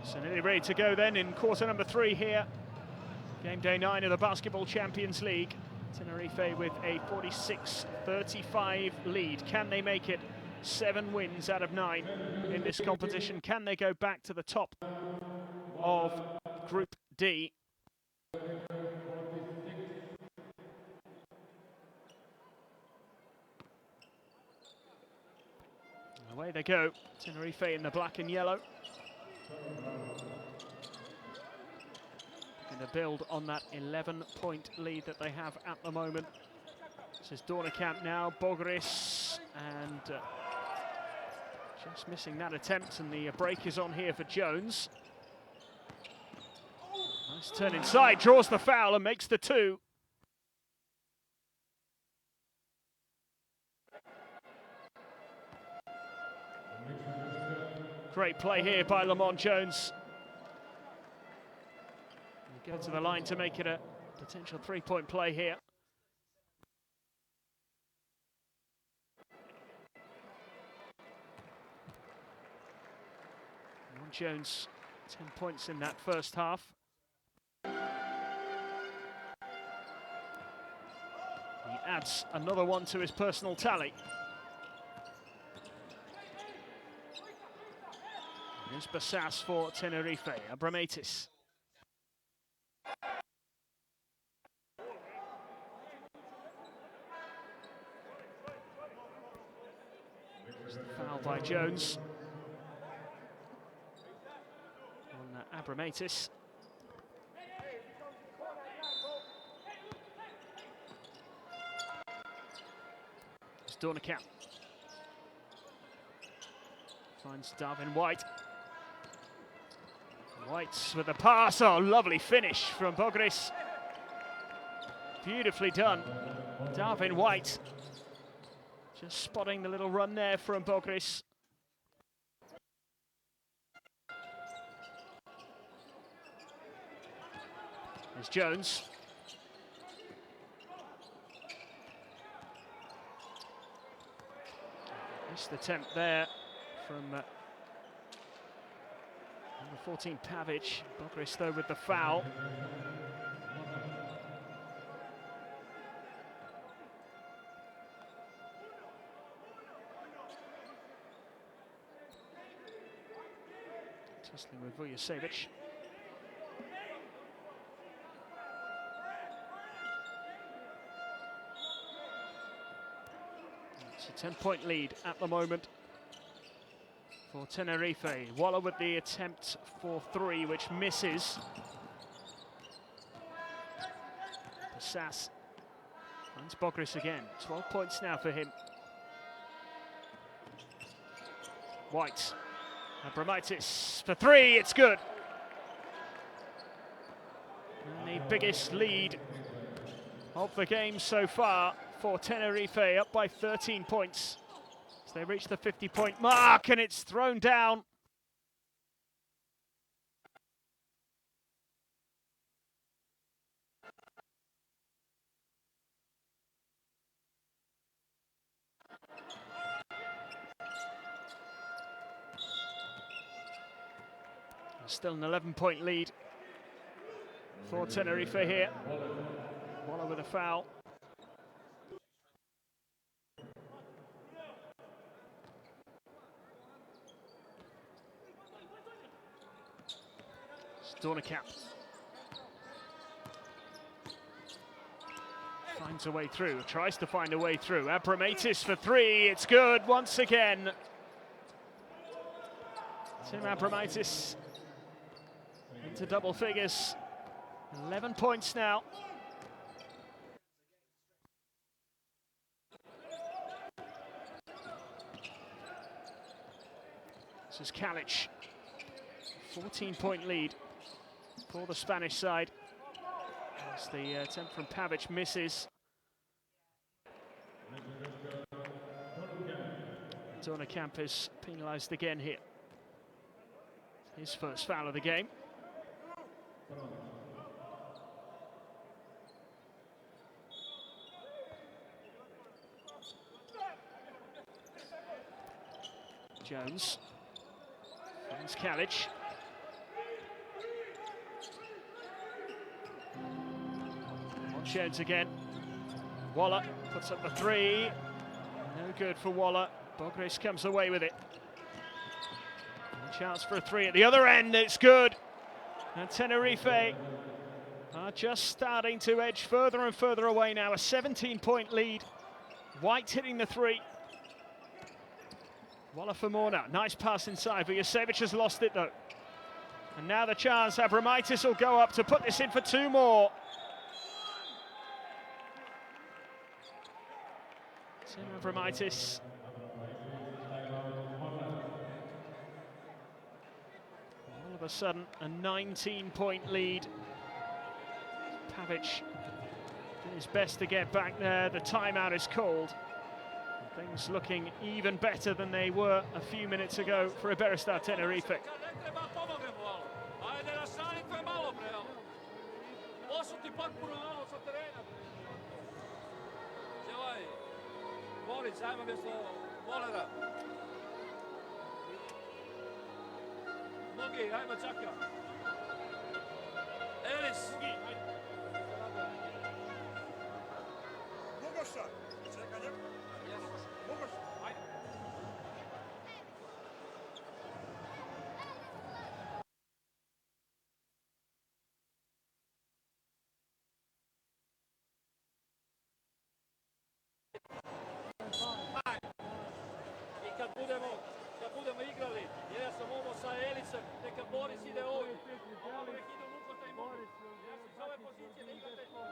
So nearly ready to go then in quarter number 3 here. Game day 9 of the Basketball Champions League. Tenerife with a 46-35 lead. Can they make it 7 wins out of 9 in this competition? Can they go back to the top of Group D? Away they go. Tenerife in the black and yellow. Going to build on that 11-point lead that they have at the moment. This is Dornekamp now, Bogoris, and just missing that attempt, and the break is on here for Jones. Nice turn inside, draws the foul and makes the 2. Great play here by Lamont Jones. Go to the line to make it a potential 3-point play here. Lamont Jones, 10 points in that first half. He adds another one to his personal tally. Here's Bassas for Tenerife, Abramatis. Foul by Jones on Abramatis. It's Dornekamp. Finds Darvin White. White's with the pass. Oh, lovely finish from Bogoris. Beautifully done. Darvin White. Just spotting the little run there from Bogoris. There's Jones. Missed attempt there from number 14, Pavic. Bogoris, though, with the foul. Tussling with Vujasevic. It's a 10-point lead at the moment for Tenerife. Waller with the attempt for three, which misses. Sass finds Bogris again. 12 points now for him. White. Abromaitis for three, it's good. And the biggest lead of the game so far for Tenerife, up by 13 points as they reach the 50-point mark, and it's thrown down. Still an 11-point lead for Tenerife here. Waller with a foul. Dornekamp finds a way through, tries to find a way through. Abromaitis for three, it's good once again. Tim Abromaitis into double figures. 11 points now. This is Kalic. 14-point lead for the Spanish side. As the attempt from Pavic misses. Dornekamp is penalised again here. His first foul of the game. Jones finds Kalic. Jones again. Waller puts up the three. No good for Waller. Bogris comes away with it. A chance for a three at the other end. It's good. And Tenerife are just starting to edge further and further away now. A 17-point lead. White hitting the three. Waller for Mornar. Nice pass inside. Vujasevic has lost it though. And now the chance. Abromaitis will go up to put this in for two more. Abromaitis. All of a sudden, a 19-point lead. Pavic did his best to get back there. The timeout is called. Things looking even better than they were a few minutes ago for Iberostar Tenerife. Ajmo mjesto Molera. Nogi, ajmo čaka. Elis. Mogoša, čekaj, Mogoša, ajde. Kad budemo igrali, jer ja sam ovo sa Elicem, neka Boris ide ovdje. Ovo nek ide Vukota i Boris. Ja sam za ove pozicije da igrate pika.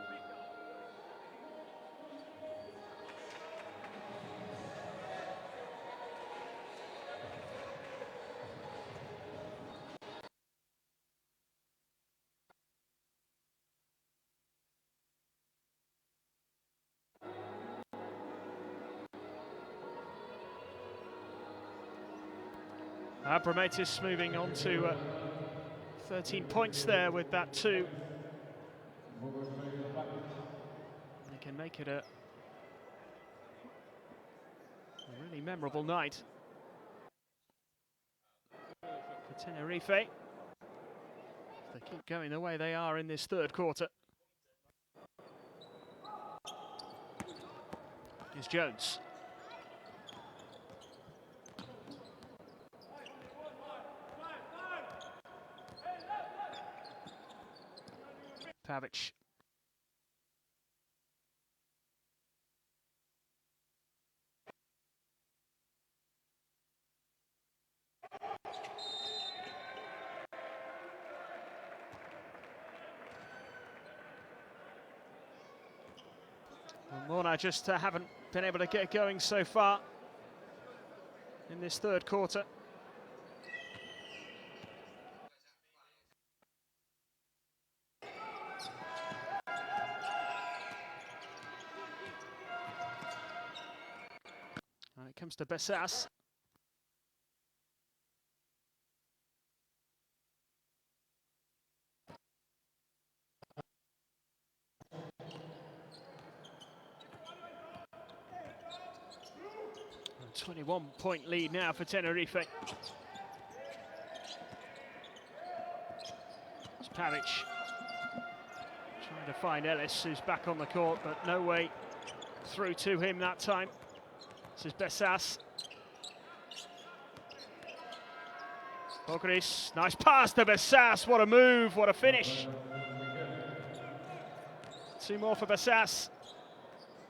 Abromaitis moving on to 13 points there with that two. They can make it a really memorable night for Tenerife. If they keep going the way they are in this third quarter. Here's Jones. Pavic. Mornar just haven't been able to get going so far in this third quarter. And it comes to Bessas. A 21-point lead now for Tenerife. It's Pavic trying to find Ellis, who's back on the court, but no way through to him that time. This is Bessas. Bogris, nice pass to Bessas. What a move, what a finish. 2 more for Bessas.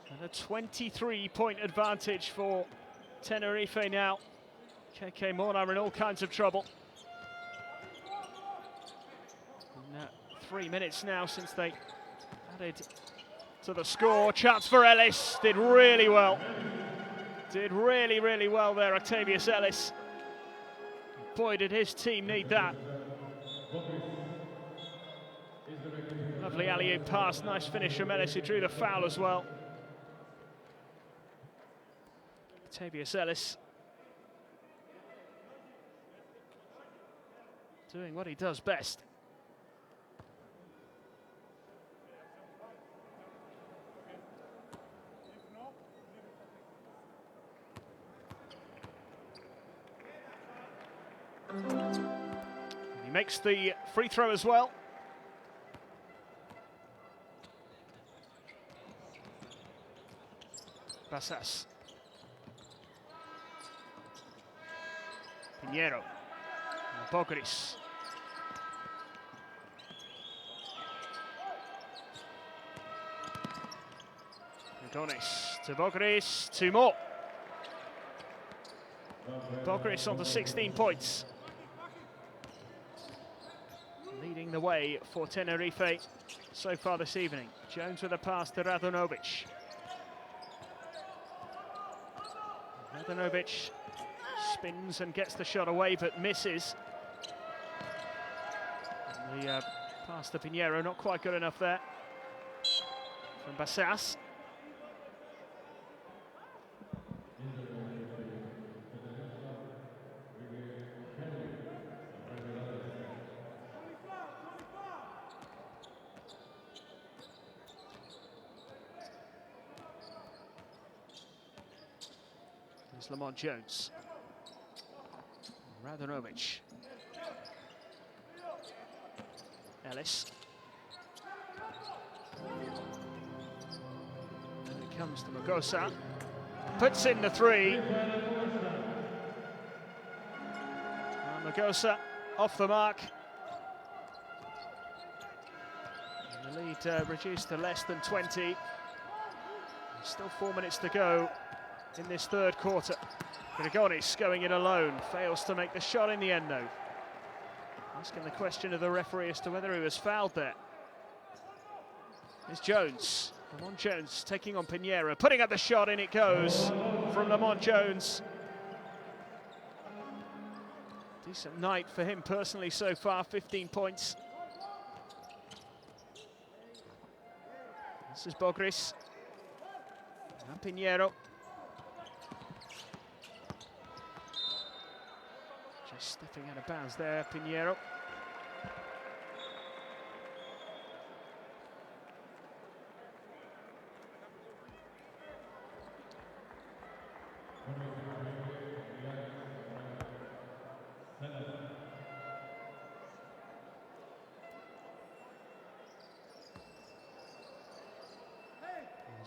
And a 23-point advantage for Tenerife now. KK Mornar in all kinds of trouble. And, 3 minutes now since they added to the score. Chance for Ellis, did really well. Did really, really well there, Octavius Ellis. Boy, did his team need that. Lovely alley-oop pass, nice finish from Ellis, who drew the foul as well. Octavius Ellis doing what he does best. He makes the free throw as well. Bessas. Pinheiro. Bogris. Adonis to Bogris. 2 more. Bogris on to 16 points. Leading the way for Tenerife so far this evening. Jones with a pass to Radanovic. Radanovic spins and gets the shot away but misses. And the pass to Pinheiro, not quite good enough there from Bessas. There's Lamont Jones. Radanovic. Ellis. And it comes to Magosa. Puts in the 3. And Magosa off the mark. And the lead reduced to less than 20. Still 4 minutes to go in this third quarter. Grigonis going in alone, fails to make the shot in the end though. Asking the question of the referee as to whether he was fouled there. Here's Jones. Lamont Jones taking on Pinheiro, putting up the shot, in it goes from Lamont Jones. Decent night for him personally so far, 15 points. This is Bogris. And Pinheiro. Just stepping out of bounds there, Pinheiro.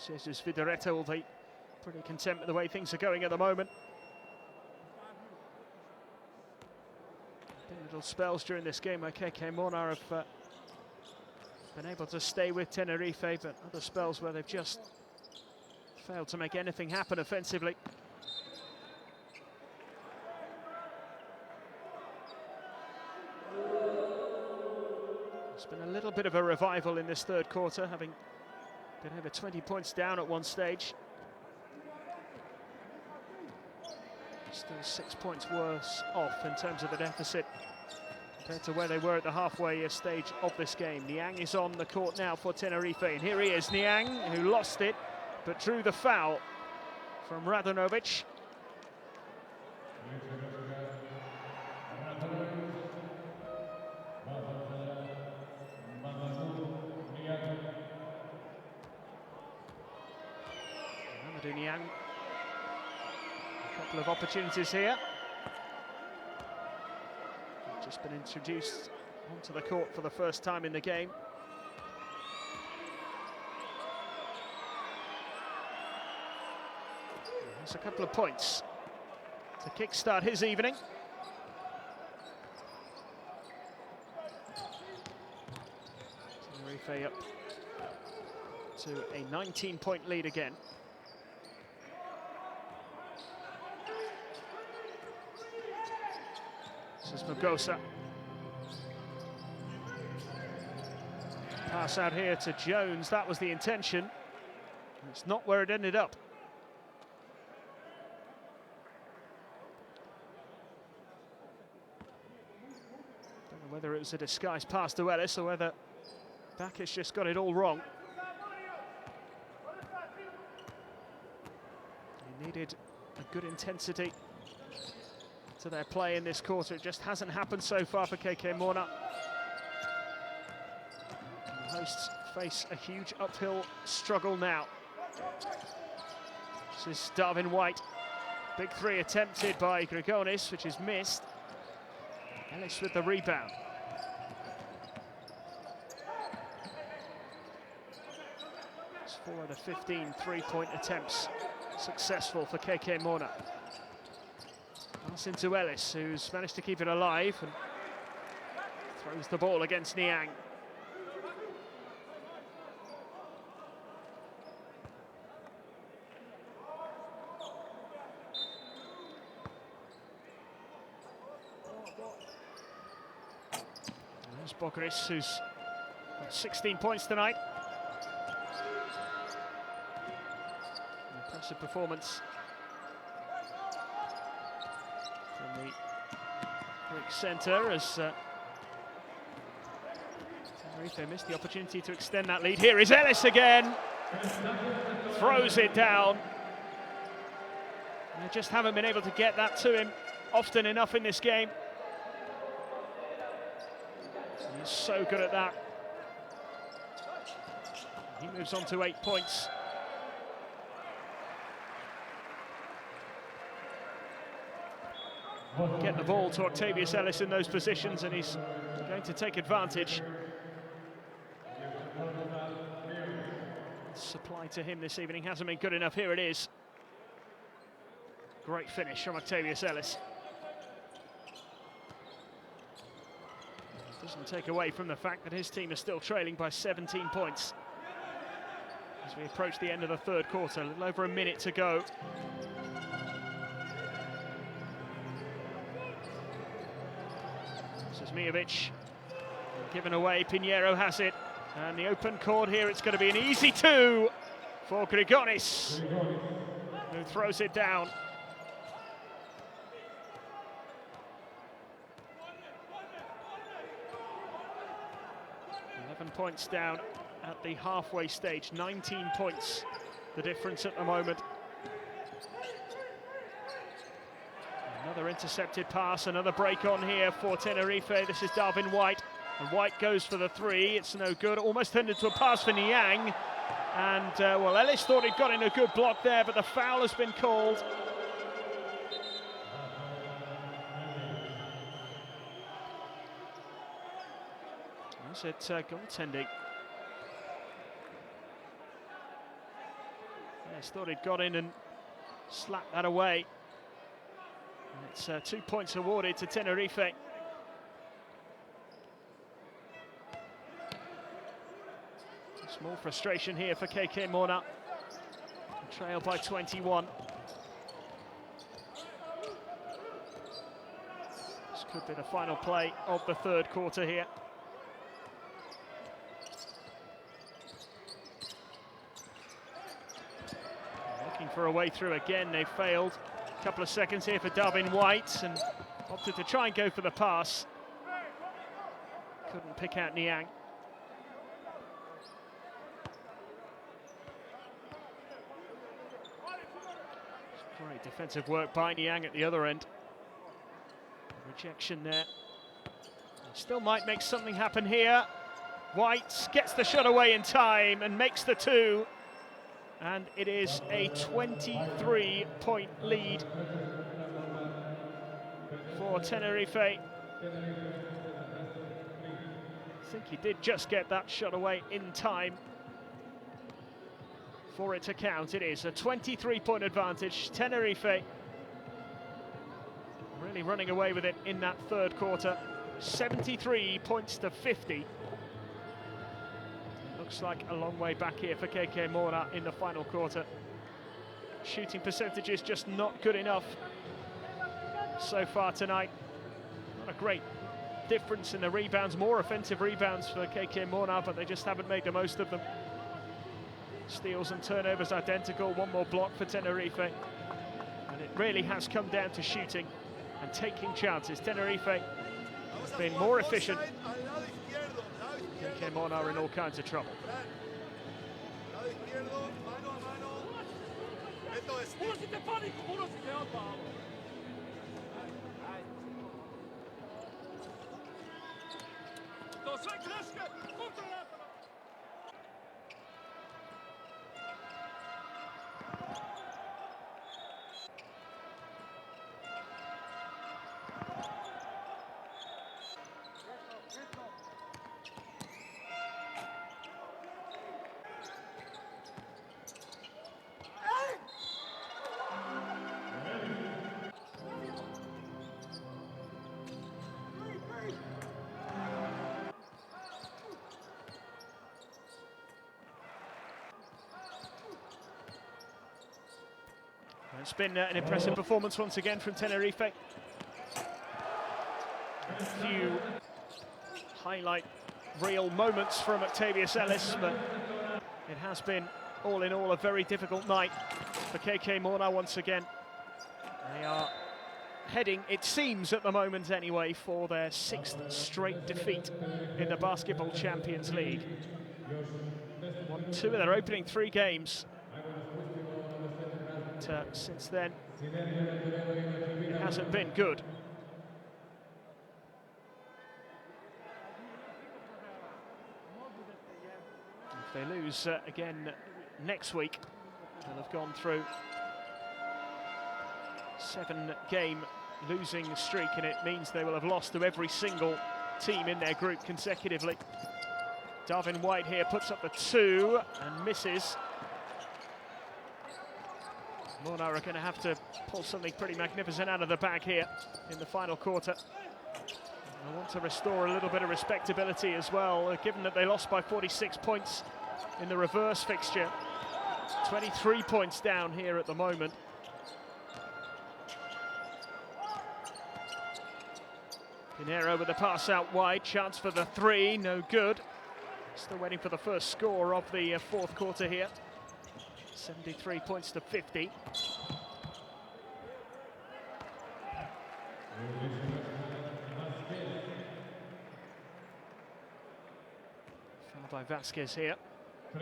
Jesus Videretto will be pretty content with the way things are going at the moment. Been little spells during this game where KK Mornar have been able to stay with Tenerife, but other spells where they've just failed to make anything happen offensively. It's been a little bit of a revival in this third quarter, having been over 20 points down at one stage. Still 6 points worse off in terms of the deficit compared to where they were at the halfway stage of this game. Niang is on the court now for Tenerife, and here he is, Niang, who lost it but drew the foul from Radanovic. Amadou Niang, a couple of opportunities here. Just been introduced onto the court for the first time in the game. That's a couple of points to kickstart his evening. Tenerife up to a 19-point lead again. This is Mugosa. Pass out here to Jones, that was the intention. It's not where it ended up. Don't know whether it was a disguised pass to Ellis or whether Bacchus just got it all wrong. He needed a good intensity to their play in this quarter. It just hasn't happened so far for KK Mornar. The hosts face a huge uphill struggle now. This is Darvin White. Big three attempted by Grigonis, which is missed. Ellis with the rebound. It's 4 out of 15 three-point attempts successful for KK Mornar. Pass into Ellis, who's managed to keep it alive and throws the ball against Niang. There's Bogris, who's got 16 points tonight. An impressive performance from the Greek centre as Tenerife missed the opportunity to extend that lead. Here is Ellis again, throws it down. And they just haven't been able to get that to him often enough in this game. He's so good at that. He moves on to 8 points. Get the ball to Octavius Ellis in those positions, and he's going to take advantage. Supply to him this evening hasn't been good enough. Here it is. Great finish from Octavius Ellis. Doesn't take away from the fact that his team is still trailing by 17 points. As we approach the end of the third quarter, a little over a minute to go. This is Mijovic, given away, Pinheiro has it. And the open court here, it's going to be an easy two for Grigonis, who throws it down. 11 points down at the halfway stage, 19 points the difference at the moment. Another intercepted pass, another break on here for Tenerife. This is Darvin White, and White goes for the three. It's no good, almost turned into a pass for Niang. And, well, Ellis thought he'd got in a good block there, but the foul has been called. Is it goaltending? Yes, thought he'd got in and slapped that away. And it's 2 points awarded to Tenerife. Small frustration here for KK Mornar. Trail by 21. This could be the final play of the third quarter here. Looking for a way through again, they failed. A couple of seconds here for Darvin White and opted to try and go for the pass. Couldn't pick out Niang. Great defensive work by Niang at the other end. Rejection there. Still might make something happen here. White gets the shot away in time and makes the two. And it is a 23-point lead for Tenerife. I think he did just get that shot away in time for it to count. It is a 23-point advantage. Tenerife really running away with it in that third quarter. 73 points to 50. Looks like a long way back here for KK Mornar in the final quarter. Shooting percentages just not good enough so far tonight. Not a great difference in the rebounds, more offensive rebounds for KK Mornar, but they just haven't made the most of them. Steals and turnovers identical, one more block for Tenerife. And it really has come down to shooting and taking chances. Tenerife has been more efficient. KK Mornar in all kinds of trouble. It's been an impressive performance once again from Tenerife. A few highlight real moments from Octavius Ellis, but it has been all in all a very difficult night for KK Mornar once again. They are heading, it seems at the moment anyway, for their 6th straight defeat in the Basketball Champions League. Won 2 of their opening 3 games. Since then, it hasn't been good. If they lose again next week, they'll have gone through 7-game losing streak, and it means they will have lost to every single team in their group consecutively. Darvin White here puts up the 2 and misses. Mornar are going to have to pull something pretty magnificent out of the bag here in the final quarter. I want to restore a little bit of respectability as well, given that they lost by 46 points in the reverse fixture. 23 points down here at the moment. Pinheiro with the pass out wide, chance for the 3, no good. Still waiting for the first score of the fourth quarter here. 73 points to 50. Foul by Vasquez here. On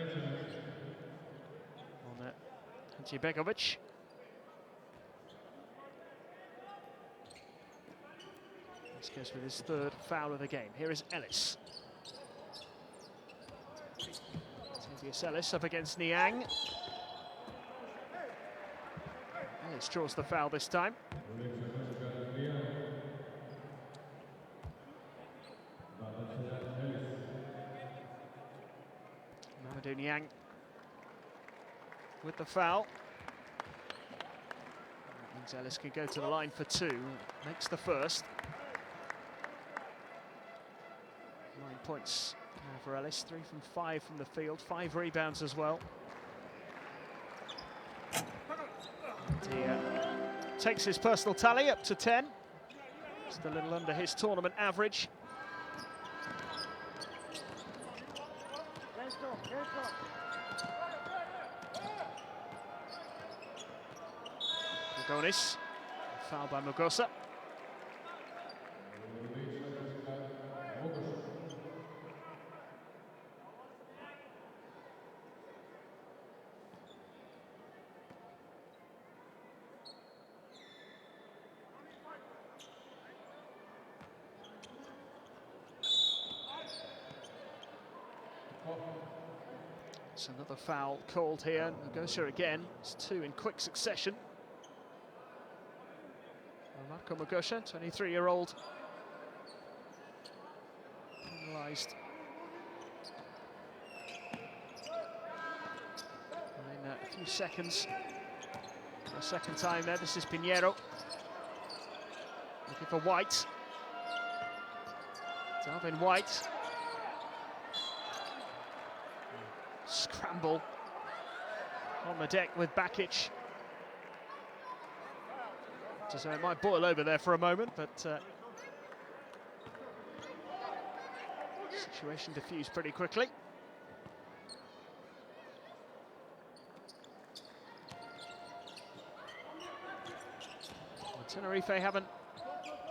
Begovic. Vasquez with his 3rd foul of the game. Here is Ellis. Ellis up against Niang. Ellis draws the foul this time. Mamadou Niang with the foul. That means Ellis can go to the line for 2. Makes the first. 9 points For Ellis, 3 from 5 from the field, 5 rebounds as well. And he takes his personal tally up to 10. Just a little under his tournament average. Mugonis, foul by Mugosa. It's another foul called here. Mugosa again. It's 2 in quick succession. Marco Mugosa, 23-year-old, penalised in a few seconds for a second time there. This is Pinheiro looking for White. Darvin White. Scramble on the deck with Bakic. So it might boil over there for a moment, but situation diffused pretty quickly. Well, Tenerife haven't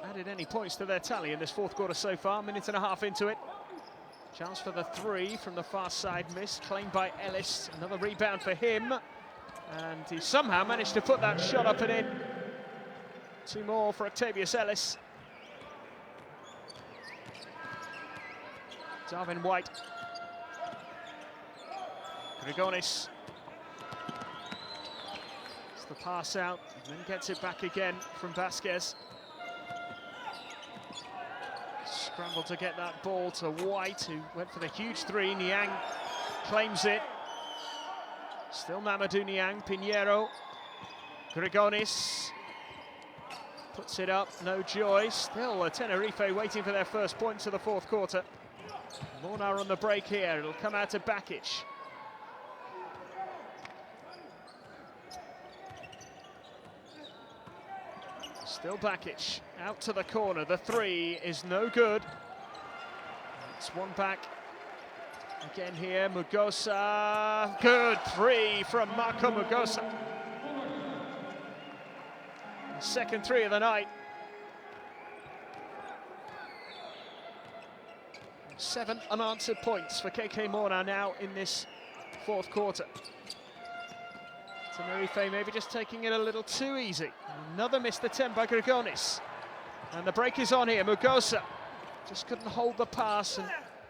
added any points to their tally in this fourth quarter so far, minute and a half into it. Chance for the 3 from the far side, missed, claimed by Ellis. Another rebound for him, and he somehow managed to put that shot up and in. 2 more for Octavius Ellis. Darvin White. Grigonis. It's the pass out, and then gets it back again from Vasquez. Scrambled to get that ball to White, who went for the huge 3. Niang claims it. Still Mamadou Niang. Pinheiro. Grigonis. Puts it up, no joy. Still Tenerife waiting for their first points of the fourth quarter. Mornar on the break here. It'll come out to Bakic. Still Bakic. Out to the corner. The 3 is no good. It's 1 back. Again here, Mugosa. Good 3 from Marco Mugosa. Second 3 of the night. 7 unanswered points for KK Mornar now in this fourth quarter. Tenerife maybe just taking it a little too easy. Another missed attempt by Grigonis. And the break is on here. Mugosa just couldn't hold the pass and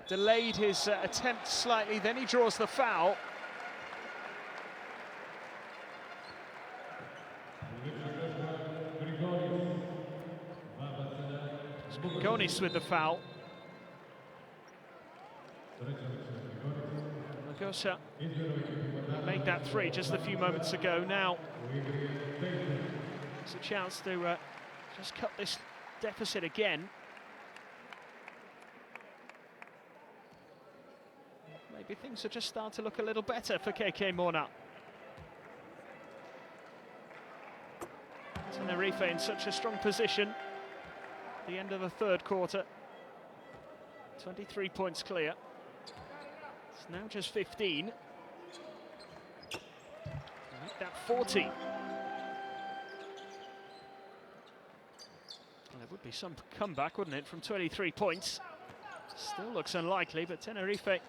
delayed his attempt slightly. Then he draws the foul. Grigonis with the foul. Mugosa made that 3 just a few moments ago. Now it's a chance to just cut this deficit again. Maybe things will just start to look a little better for KK Mornar. Tenerife in such a strong position at the end of the third quarter. 23 points clear. It's now just 15. Make that 40. Well, there would be some comeback, wouldn't it, from 23 points. Still looks unlikely, but Tenerife can't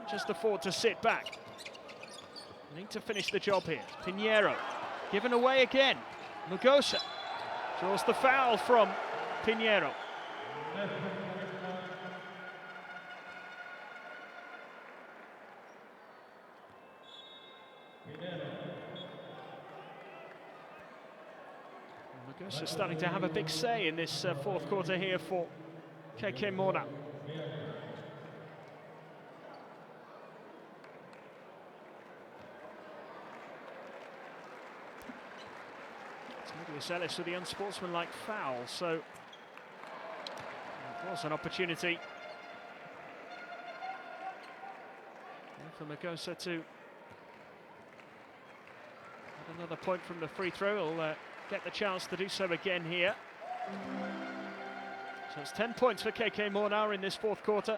just afford to sit back. Need to finish the job here. Pinheiro given away again. Mugosa draws the foul from Pinheiro. Mugosa starting to have a big say in this fourth quarter here for KK Mornar. Octavius with the unsportsmanlike foul, so it was an opportunity For Magosa to add another point from the free throw, he'll get the chance to do so again here. So it's 10 points for KK Mornar in this fourth quarter.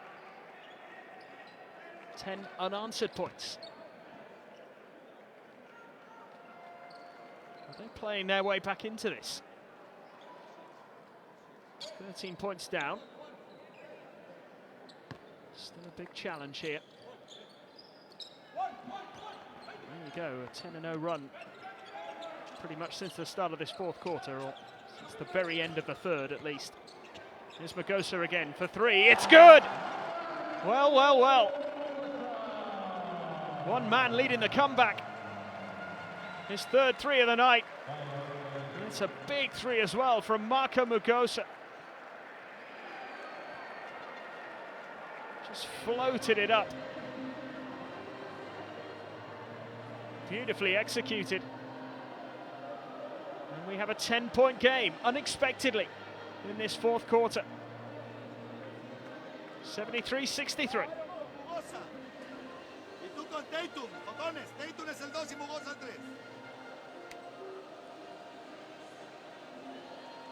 10 unanswered points. They're playing their way back into this. 13 points down. Still a big challenge here. There you go, a 10-0 run. Pretty much since the start of this fourth quarter, or since the very end of the third at least. Here's Magosa again for three. It's good! Well, well, well. One man leading the comeback. His third three of the night. And it's a big three as well from Marco Magosa. Just floated it up. Beautifully executed. And we have a 10-point game, unexpectedly, in this fourth quarter. 73-63. Y tú con Tatum, Fotones. Tatum es el 2 y Mugosa el 3.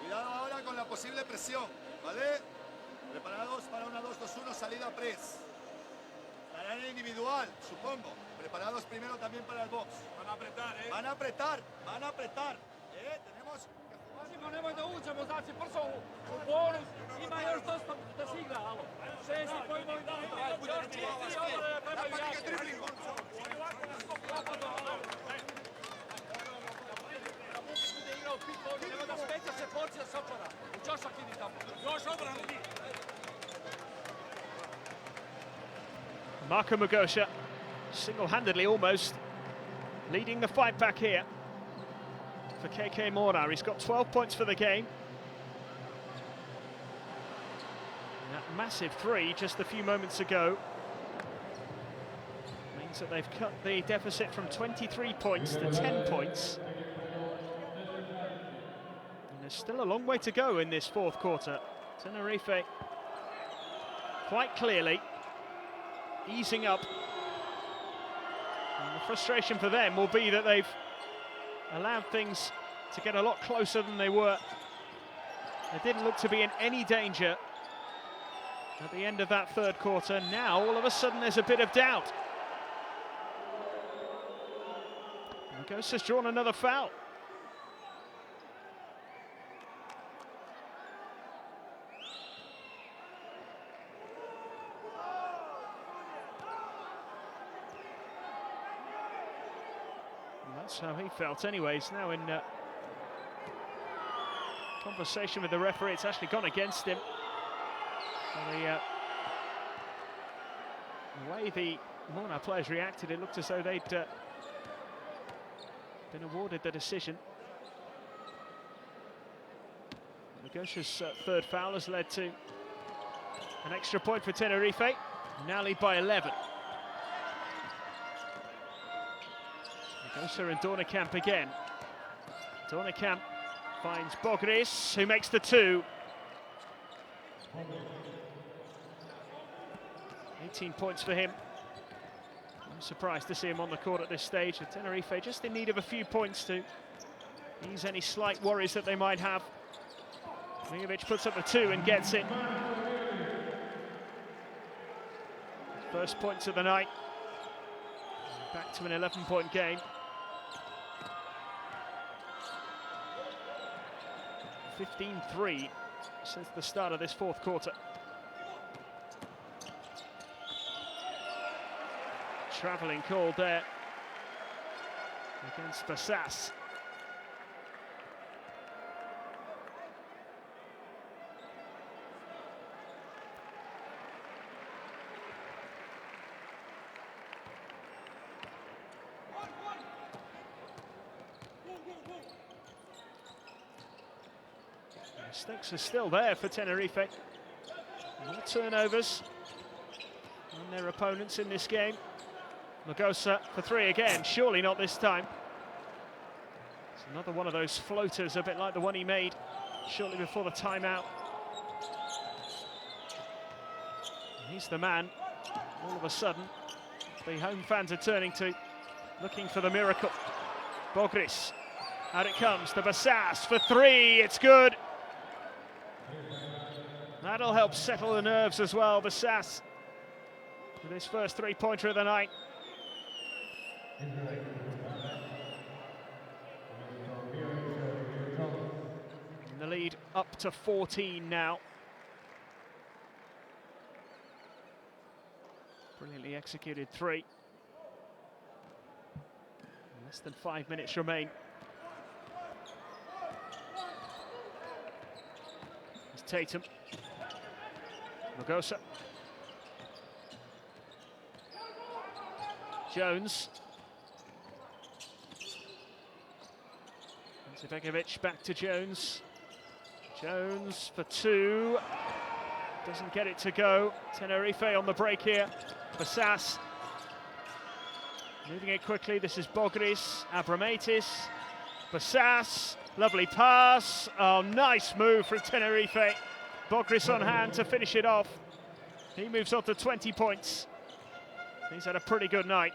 Cuidado ahora con la posible presión, ¿vale? Preparados para una 2-2-1, salida press. Tarea individual, supongo. Preparados primero también para el box. Van a apretar, ¿eh? Van a apretar, van a apretar. Tenemos que jugar. Imamo, nemoj da uđemo, znači brzo u bonus, ima još dosta da se igra, alo. 6,5 minuta, još 3 odmore trebaju jaki. Bude igrao pitball, nema da speća se porcija s otvora. Joshua vidi tamo, još obrana vidi. Marco Magosa, single-handedly almost, leading the fight back here for KK Mornar. He's got 12 points for the game. And that massive three just a few moments ago means that they've cut the deficit from 23 points to 10 points. And there's still a long way to go in this fourth quarter. Tenerife quite clearly easing up. And the frustration for them will be that they've allowed things to get a lot closer than they were. They didn't look to be in any danger at the end of that third quarter. Now, all of a sudden, there's a bit of doubt. Magosa's drawn another foul. That's how he felt anyways. Now in conversation with the referee, it's actually gone against him. So the way the Mornar players reacted, it looked as though they'd been awarded the decision. Magosa's third foul has led to an extra point for Tenerife. Now lead by 11. Magosa and Dornekamp again. Dornekamp finds Bogris, who makes the two. 18 points for him. I'm surprised to see him on the court at this stage. Tenerife just in need of a few points to ease any slight worries that they might have. Mijovic puts up the two and gets it. First points of the night. Back to an 11-point game. 15-3 since the start of this fourth quarter. Travelling call there against Bassas. Mistakes are still there for Tenerife. More turnovers on their opponents in this game. Magosa for three again, surely not this time. It's another one of those floaters, a bit like the one he made shortly before the timeout. And he's the man, all of a sudden, the home fans are turning to, looking for the miracle. Bogris, out it comes to Bassas for three, it's good. That'll help settle the nerves as well, Bassas, with his first three-pointer of the night. And the lead up to 14 now. Brilliantly executed three. Less than 5 minutes remain. It's Tatum. Magosa. Jones. Zibegovic back to Jones. Jones for two. Doesn't get it to go. Tenerife on the break here. Bassas. Moving it quickly. This is Bogris. Abramatis. Bassas. Lovely pass. Oh, nice move from Tenerife. Bogris on hand to finish it off. He moves on to 20 points. He's had a pretty good night.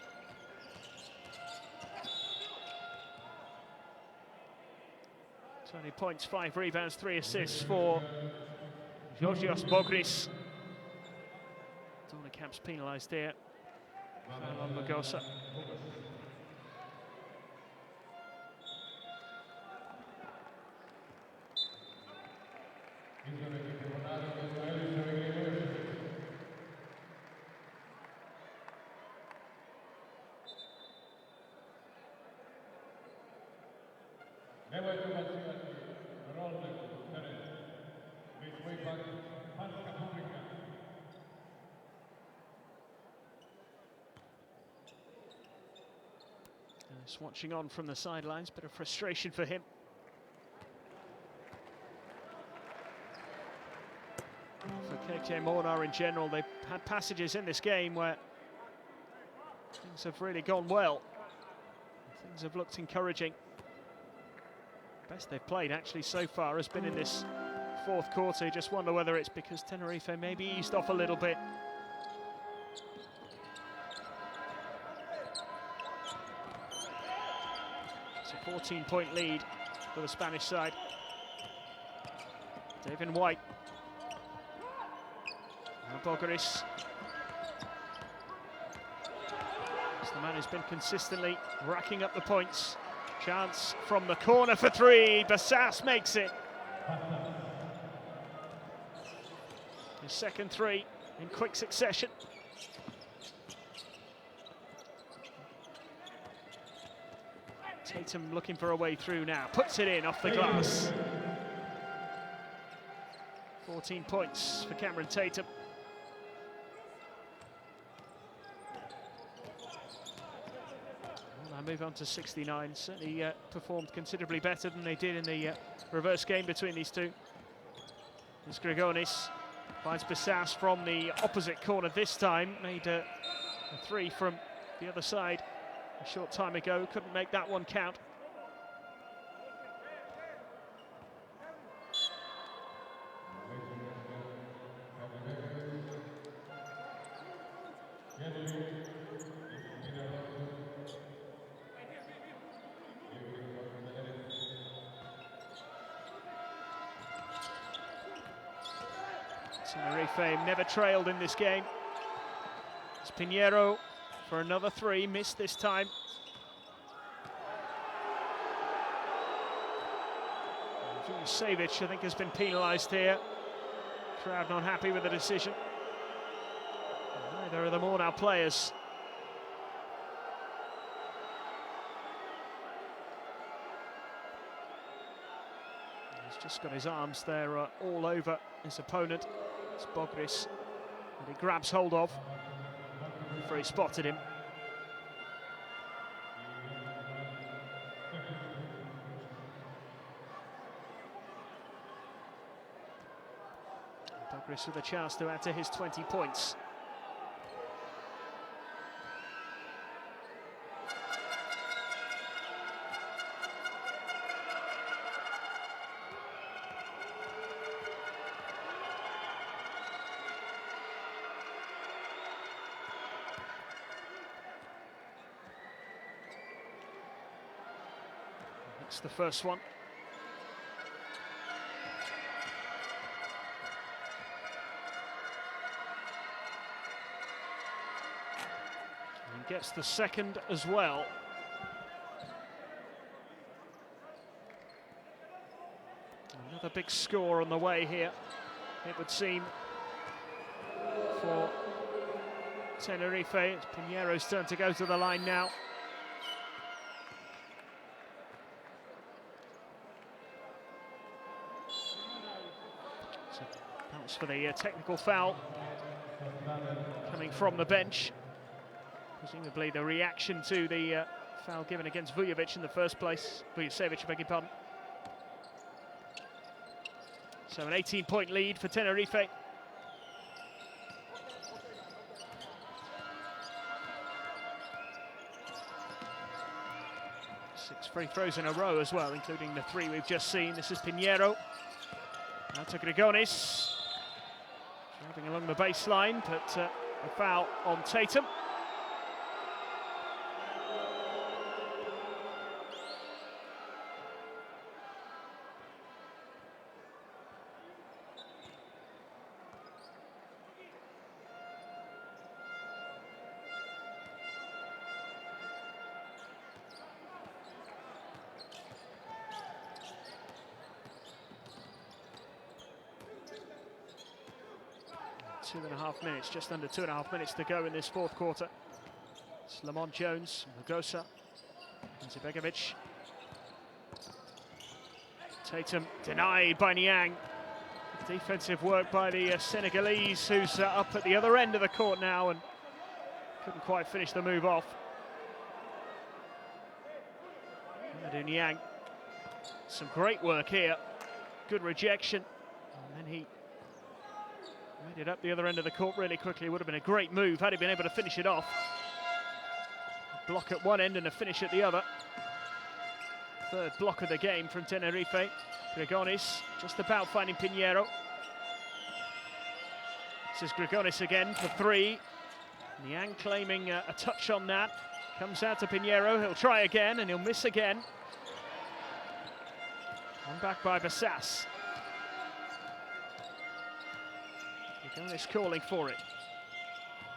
Points, 5 rebounds, 3 assists for Georgios Bogris. Dornekamp's penalised here. Foul on Magosa. Just watching on from the sidelines, bit of frustration for him. For KK Mornar in general, they've had passages in this game where things have really gone well. Things have looked encouraging. Best they've played actually so far has been in this fourth quarter. You just wonder whether it's because Tenerife maybe eased off a little bit. It's a 14-point lead for the Spanish side. David White. Now Bogris. It's the man who's been consistently racking up the points. Chance from the corner for three. Bassas makes it. His second three in quick succession. Tatum looking for a way through now. Puts it in off the glass. 14 points for Cameron Tatum. Well, now move on to 69. Certainly performed considerably better than they did in the reverse game between these two. As Grigonis finds Bassas from the opposite corner this time. Made a three from the other side a short time ago. Couldn't make that one count. Tenerife never trailed in this game. It's Pinheiro for another three, missed this time. Savic, I think, has been penalised here. Crowd not happy with the decision. Neither are the Mornar players. He's just got his arms there all over his opponent. It's Bogris, and he grabs hold of. Referee spotted him. Bogris with a chance to add to his 20 points. It's the first one. And gets the second as well. Another big score on the way here, it would seem, for Tenerife. It's Pinheiro's turn to go to the line now. So bounce for the technical foul coming from the bench. Presumably the reaction to the foul given against Vujovic in the first place. Vujovic, beg your pardon. So an 18-point lead for Tenerife. 6 free throws in a row as well, including the 3 we've just seen. This is Pinheiro. Now to Grigonis. Driving along the baseline, but a foul on Tatum. Just under 2.5 minutes to go in this fourth quarter. It's Lamont Jones, Magosa, and Zibegovic. Tatum denied by Niang. Defensive work by the Senegalese, who's up at the other end of the court now and couldn't quite finish the move off. Amadou Niang, some great work here. Good rejection, and then he made it up the other end of the court really quickly. Would have been a great move had he been able to finish it off. Block at one end and a finish at the other. Third block of the game from Tenerife. Grigonis just about finding Pinheiro. This is Grigonis again for 3. Niang claiming a touch on that. Comes out to Pinheiro. He'll try again and he'll miss again. One back by Bassas. Grigonis calling for it.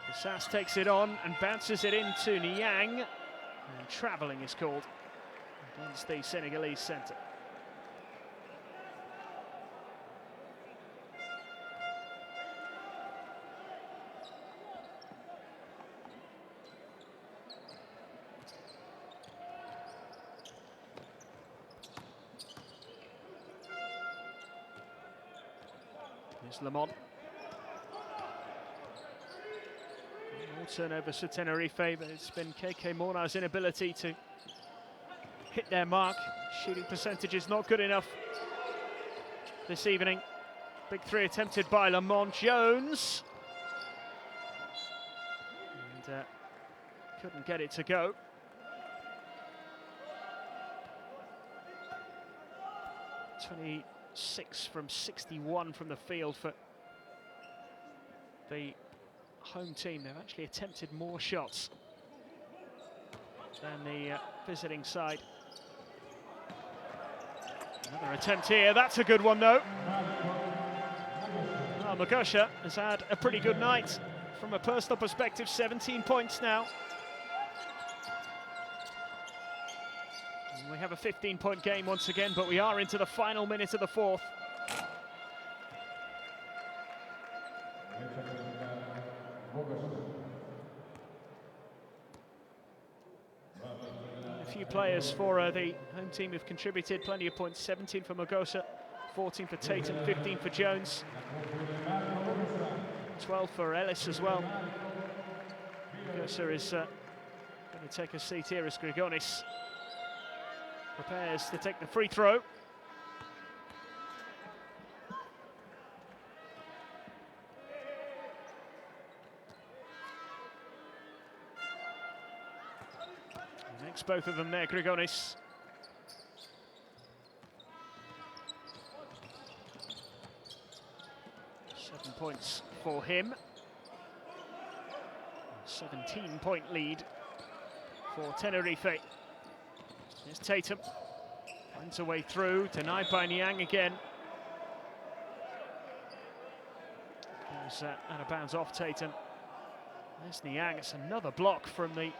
Bassas takes it on and bounces it into Niang. And travelling is called against the Senegalese centre. Here's Lamont. More turnovers for Tenerife, but it's been KK Mornar's inability to hit their mark. Shooting percentage is not good enough this evening. Big 3 attempted by Lamont Jones. And couldn't get it to go. (26 from 61 from the field for the home team. They've actually attempted more shots than the visiting side. Another attempt here. That's a good one, though. Oh, Magosha has had a pretty good night from a personal perspective. 17 points now. And we have a 15-point game once again, but we are into the final minute of the fourth. A few players for the home team have contributed plenty of points. 17 for Magosa, 14 for Tatum, 15 for Jones, 12 for Ellis as well. Magosa is going to take a seat here as Grigonis prepares to take the free throw. Next, both of them there, Grigonis. Seven points for him. 17-point lead for Tenerife. Here's Tatum. Finds a way through, denied by Niang again. Goes out of bounds off Tatum. There's Niang, it's another block from the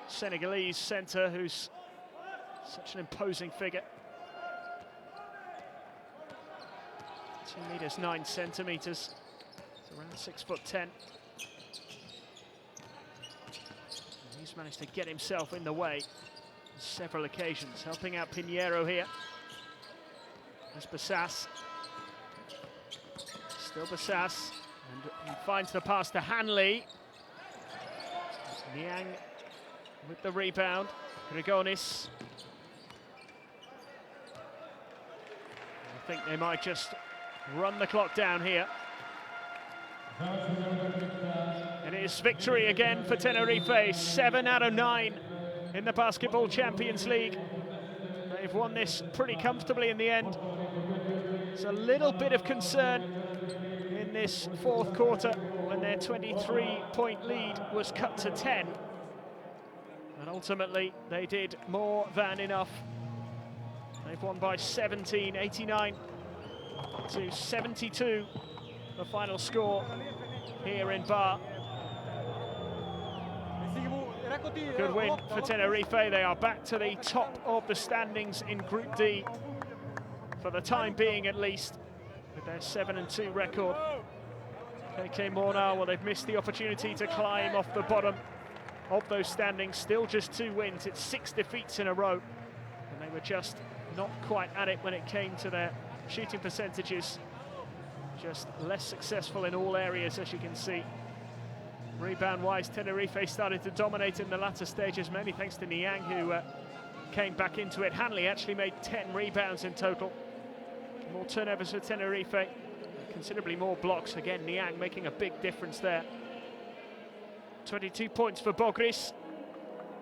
Senegalese centre, who's such an imposing figure. 2 meters 9 centimeters, it's around 6'10". He's managed to get himself in the way on several occasions, helping out Pinheiro here. There's Bassas. Still Bassas, and he finds the pass to Hanley. Niang with the rebound. Grigonis. I think they might just run the clock down here. It is victory again for Tenerife, 7 out of 9 in the Basketball Champions League. They've won this pretty comfortably in the end. There's a little bit of concern in this fourth quarter when their 23-point lead was cut to 10. And ultimately, they did more than enough. They've won by 17, 89 to 72, the final score here in Bar. Good win for Tenerife. They are back to the top of the standings in Group D, for the time being at least, with their 7-2 record. KK Mornar, well, they've missed the opportunity to climb off the bottom of those standings. Still just 2 wins. It's 6 defeats in a row, and they were just not quite at it when it came to their shooting percentages. Just less successful in all areas, as you can see. Rebound-wise, Tenerife started to dominate in the latter stages, mainly thanks to Niang, who came back into it. Hanley actually made 10 rebounds in total. More turnovers for Tenerife, considerably more blocks. Again, Niang making a big difference there. 22 points for Bogris.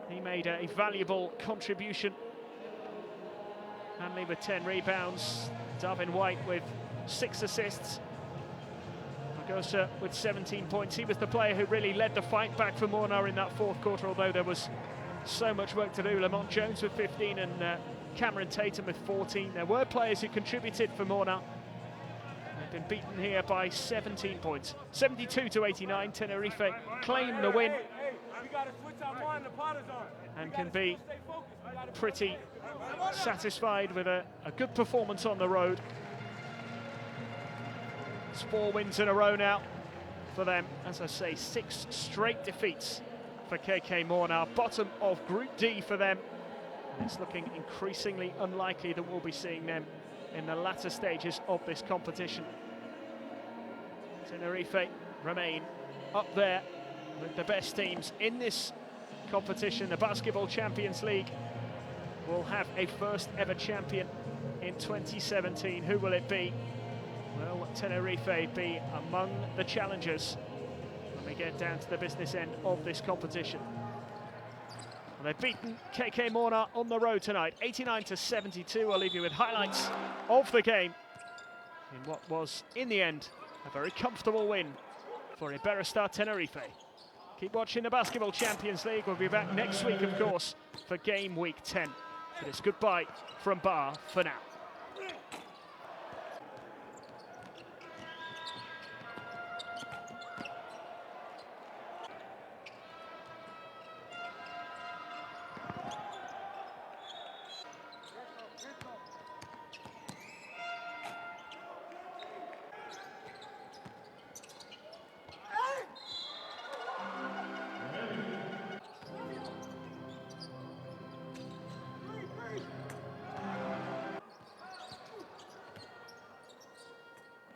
He made a valuable contribution. Hanley with 10 rebounds. Darvin White with 6 assists. Magosa with 17 points. He was the player who really led the fight back for Mornar in that fourth quarter, although there was so much work to do. Lamont Jones with 15 and Cameron Tatum with 14. There were players who contributed for Mornar. They've been beaten here by 17 points. 72 to 89. Tenerife claim the win and can be pretty satisfied with a good performance on the road. It's 4 wins in a row now for them. As I say, 6 straight defeats for KK Mornar. Bottom of Group D for them. It's looking increasingly unlikely that we'll be seeing them in the latter stages of this competition. Tenerife remain up there with the best teams in this competition. The Basketball Champions League will have a first ever champion in 2017. Who will it be? Will Tenerife be among the challengers when we get down to the business end of this competition? Well, they've beaten KK Mornar on the road tonight, 89 to 72. I'll leave you with highlights of the game in what was, in the end, a very comfortable win for Iberostar Tenerife. Keep watching the Basketball Champions League. We'll be back next week, of course, for game week 10. But it's goodbye from Bar for now.